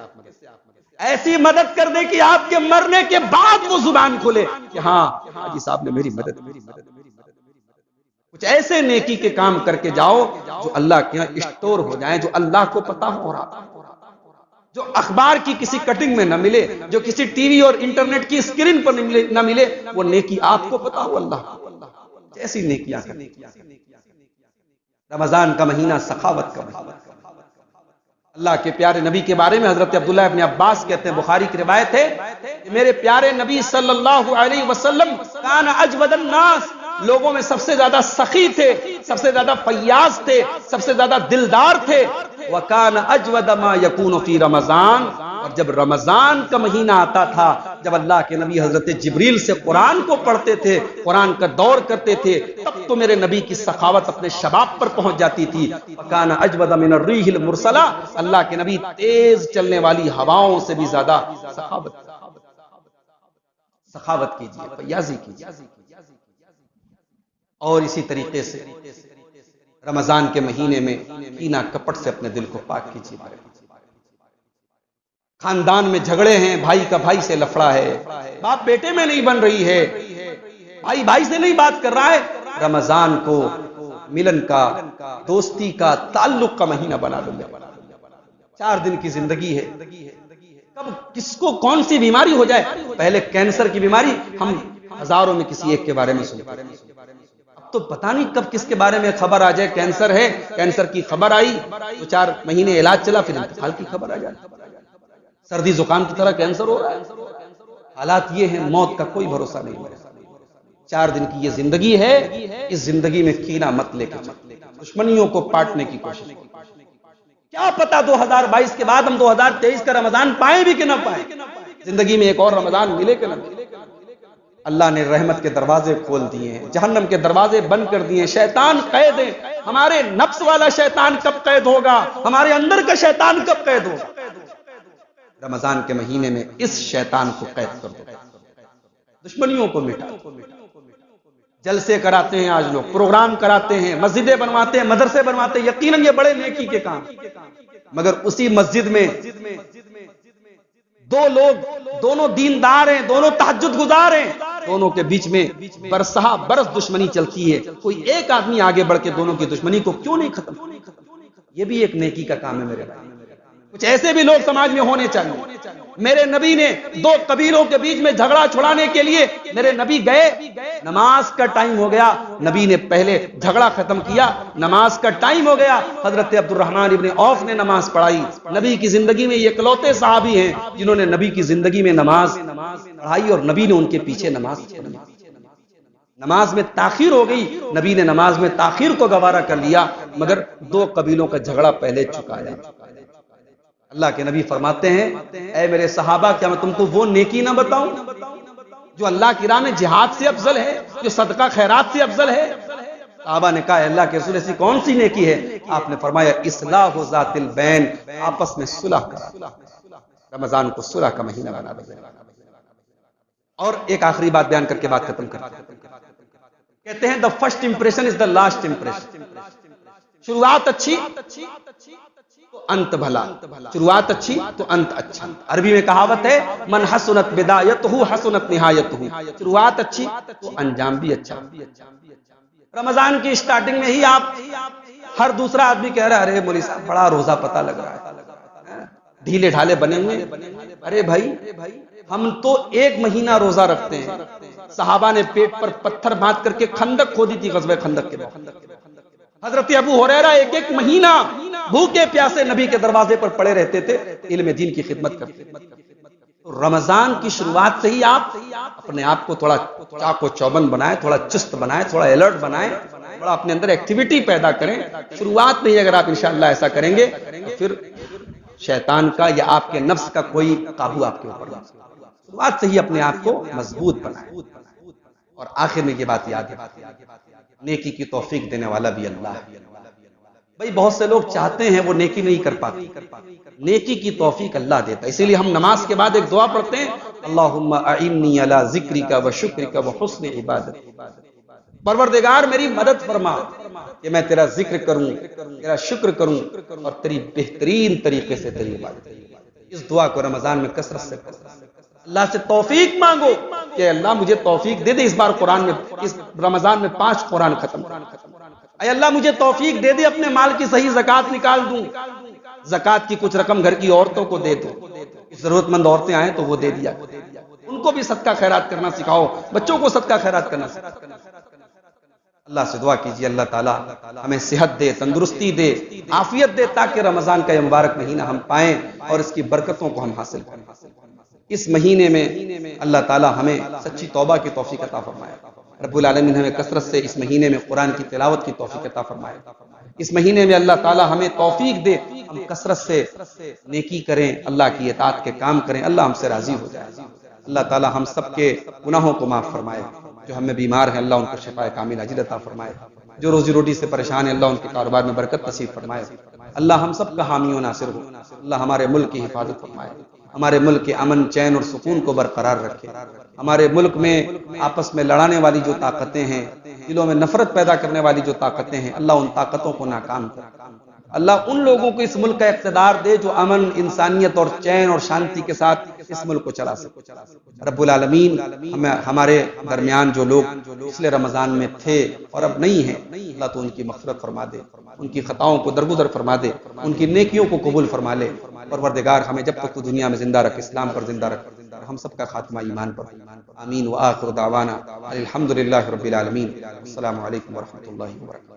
ایسی مدد کر دیں کہ آپ کے مرنے کے بعد وہ زبان کھلے کہ ہاں حاجی صاحب نے میری مدد کی. کچھ ایسے نیکی کے کام کر کے جاؤ جو اللہ کے یہاں اسٹور ہو جائیں، جو اللہ کو پتہ ہو رہا، جو اخبار کی کسی کٹنگ میں نہ ملے، جو کسی ٹی وی اور انٹرنیٹ کی اسکرین پر نہ ملے. وہ نیکی آپ کو پتہ ہو اللہ جیسی نیکیاں کریں. رمضان کا مہینہ سخاوت کا مہینہ. اللہ کے پیارے نبی کے بارے میں حضرت عبداللہ ابن عباس کہتے ہیں، بخاری کی روایت ہے کہ میرے پیارے نبی صلی اللہ علیہ وسلم کان اجود الناس، لوگوں میں سب سے زیادہ سخی تھے، سب سے زیادہ فیاض تھے، سب سے زیادہ دلدار تھے. وَكَانَ أَجْوَدَ مَا يَكُونُ فِي رمضان، اور جب رمضان کا مہینہ آتا تھا، جب اللہ کے نبی حضرت جبریل سے قرآن کو پڑھتے تھے، قرآن کا دور کرتے تھے، تب تو میرے نبی کی سخاوت اپنے شباب پر پہنچ جاتی تھی. وَكَانَ أَجْوَدَ مِنَ الرِّيحِ الْمُرْسَلَةِ، اللہ کے نبی تیز چلنے والی ہواؤں سے بھی زیادہ سخاوت کیجیے، فیاضی کیجیے. اور اسی طریقے سے رمضان کے مہینے میں کینہ کپٹ سے اپنے دل کو پاک کیجیے. خاندان میں جھگڑے ہیں، بھائی کا بھائی سے لفڑا ہے، باپ بیٹے میں نہیں بن رہی ہے، بھائی بھائی سے نہیں بات کر رہا ہے. رمضان کو ملن کا، دوستی کا، تعلق کا مہینہ بنا لو. 4 دن کی زندگی ہے. کب کس کو کون سی بیماری ہو جائے. پہلے کینسر کی بیماری ہم ہزاروں میں کسی ایک کے بارے میں سنتے ہیں. اب تو پتہ نہیں کب کس کے بارے میں خبر آ جائے کینسر ہے، کینسر کی خبر آئی تو 4 مہینے علاج چلا، پھر انتقال کی خبر آ جائے. سردی زکام کی طرح کینسر ہو رہا ہے. حالات یہ ہیں، موت کا کوئی بھروسہ نہیں ہے. 4 دن کی یہ زندگی ہے، اس زندگی میں کینہ مت لے کے چلو، دشمنیوں کو پاٹنے کی کوشش کرو. کیا پتا 2022 کے بعد ہم 2023 کا رمضان پائیں بھی کہ نہ پائیں، زندگی میں ایک اور رمضان ملے کہ نہ ملے. اللہ نے رحمت کے دروازے کھول دیے ہیں، جہنم کے دروازے بند کر دیے ہیں. شیطان قید ہے. ہمارے نفس والا شیطان کب قید ہوگا، ہمارے اندر کا شیطان کب قید ہوگا. رمضان کے مہینے میں اس شیطان کو قید کر دو، دشمنیوں کو مٹا دو. جلسے کراتے ہیں آج لوگ، پروگرام کراتے ہیں، مسجدیں بنواتے ہیں، مدرسے بنواتے ہیں. یقیناً یہ بڑے نیکی کے کام، مگر اسی مسجد میں 2 لوگ دونوں دیندار ہیں، دونوں تہجد گزار ہیں، دونوں کے بیچ میں برسہ برس دشمنی چلتی ہے. کوئی ایک آدمی آگے بڑھ کے دونوں کی دشمنی کو کیوں نہیں ختم؟ یہ بھی ایک نیکی کا کام ہے میرے بھائی. کچھ ایسے بھی لوگ سماج میں ہونے چاہیے. میرے نبی نے 2 قبیلوں کے بیچ میں جھگڑا چھڑانے کے لیے میرے نبی گئے. نماز کا ٹائم ہو گیا، نبی نے پہلے جھگڑا ختم کیا. نماز کا ٹائم ہو گیا، حضرت عبد الرحمن ابن عوف نے نماز پڑھائی. نبی کی زندگی میں یہ اکلوتے صحابی ہیں جنہوں نے نبی کی زندگی میں نماز پڑھائی، اور نبی نے ان کے پیچھے نماز پڑھی. نماز میں تاخیر ہو گئی، نبی نے نماز میں تاخیر کو گوارا کر لیا، مگر 2 قبیلوں کا جھگڑا پہلے چکایا. اللہ کے نبی فرماتے ہیں، اے میرے صحابہ، کیا میں تم کو وہ نیکی نہ بتاؤں جو اللہ کی راہ میں جہاد سے افضل ہے، جو صدقہ خیرات سے افضل ہے؟ صحابہ نے کہا، اللہ کے رسول ایسی کون سی نیکی ہے؟ آپ نے فرمایا، اصلاح ذات البین، آپس میں صلح کرا. رمضان کو صلح کا مہینہ بنا دو. اور ایک آخری بات بیان کر کے بات ختم کرتے ہیں. کہتے ہیں the first impression is the last impression. شروعات اچھی تو انت بھلا، شروعات اچھی تو انت اچھا. عربی میں کہاوت ہے، من حسنت بدایتہ حسنت نہایتہ. شروعات اچھی تو انجام بھی اچھا. رمضان کی سٹارٹنگ میں ہی آپ ہر دوسرا آدمی کہہ رہا ہے، ارے مولوی صاحب بڑا روزہ پتہ لگ رہا ہے، ڈھیلے ڈھالے بنے ہوئے. ارے بھائی، ہم تو 1 مہینہ روزہ رکھتے ہیں. صحابہ نے پیٹ پر پتھر باندھ کر کے خندق کھودی تھی غزوہ خندق کے بعد. حضرت ابو ہریرہ 1 مہینہ بھوکے پیاسے نبی کے دروازے پر پڑے رہتے تھے، علم دین کی خدمت کرتے. رمضان کی شروعات سے ہی آپ اپنے آپ کو تھوڑا چاق و چوبند بنائیں، تھوڑا چست بنائیں، تھوڑا الرٹ بنائیں، تھوڑا اپنے اندر ایکٹیویٹی پیدا کریں. شروعات میں ہی اگر آپ انشاءاللہ ایسا کریں گے تو پھر شیطان کا یا آپ کے نفس کا کوئی قابو آپ کے اوپر نہیں. شروعات سے ہی اپنے آپ کو مضبوط بنائیں. اور آخر میں یہ بات یاد ہے، نیکی کی توفیق دینے والا بھی اللہ ہے. بھائی بہت سے لوگ چاہتے ہیں وہ نیکی نہیں کر پاتے، نیکی کی توفیق اللہ دیتا ہے. اسی لیے ہم نماز کے بعد ایک دعا پڑھتے ہیں، اللہم اعنی علی ذکرک و شکرک و حسن عبادتک. پروردگار میری مدد فرما کہ میں تیرا ذکر کروں، تیرا شکر کروں اور تیری بہترین طریقے سے تیری عبادت کروں. اس دعا کو رمضان میں کثرت سے اللہ سے توفیق مانگو کہ اللہ مجھے توفیق دے دے اس بار قرآن میں، اس رمضان میں 5 قرآن ختم. اے اللہ مجھے توفیق دے دے اپنے مال کی صحیح زکات نکال دوں، زکات کی کچھ رقم گھر کی عورتوں کو دے دوں، ضرورت مند عورتیں آئیں تو وہ دے دیا، ان کو بھی صدقہ خیرات کرنا سکھاؤ، بچوں کو صدقہ خیرات کرنا سکھاؤ. اللہ سے دعا کیجیے اللہ تعالیٰ ہمیں صحت دے، تندرستی دے، عافیت دے، تاکہ رمضان کا یہ مبارک مہینہ ہم پائیں اور اس کی برکتوں کو ہم حاصل کریں. اس مہینے میں اللہ تعالیٰ ہمیں سچی توبہ کی توفیق عطا فرمائے. رب العالمین ہمیں کثرت سے اس مہینے میں قرآن کی تلاوت کی توفیق عطا فرمائے. اس مہینے میں اللہ تعالیٰ ہمیں توفیق دے، ہم کثرت سے نیکی کریں، اللہ کی اطاعت کے کام کریں، اللہ ہم سے راضی ہو جائے. اللہ تعالیٰ ہم سب کے گناہوں کو معاف فرمائے. جو ہم میں بیمار ہیں اللہ ان کو شفاء کامل عاجل عطا فرمائے. جو روزی روٹی سے پریشان ہیں اللہ ان کے کاروبار میں برکت نصیب فرمائے. اللہ ہم سب کا حامی و ناصر ہو. اللہ ہمارے ملک کی حفاظت فرمائے، ہمارے ملک کے امن چین اور سکون کو برقرار رکھے. ہمارے ملک میں آپس میں لڑانے والی جو طاقتیں ہیں، دلوں میں نفرت پیدا کرنے والی جو طاقتیں ہیں، اللہ ان طاقتوں کو ناکام کر. اللہ ان لوگوں کو اس ملک کا اقتدار دے جو امن، انسانیت اور چین اور شانتی کے ساتھ اس ملک کو چلا سکے۔ رب العالمین ہمارے درمیان جو لوگ پچھلے رمضان میں تھے اور اب نہیں ہیں، اللہ تو ان کی مغفرت فرما دے، ان کی خطاؤں کو درگزر فرما دے، ان کی نیکیوں کو قبول فرما لے۔ پروردگار ہمیں جب تک تو دنیا میں زندہ رکھ، اسلام پر زندہ رکھ، اور ہم سب کا خاتمہ ایمان پر۔ آمین وآخر دعوانا الحمدللہ رب العالمین۔ السلام علیکم ورحمۃ اللہ وبرکاتہ۔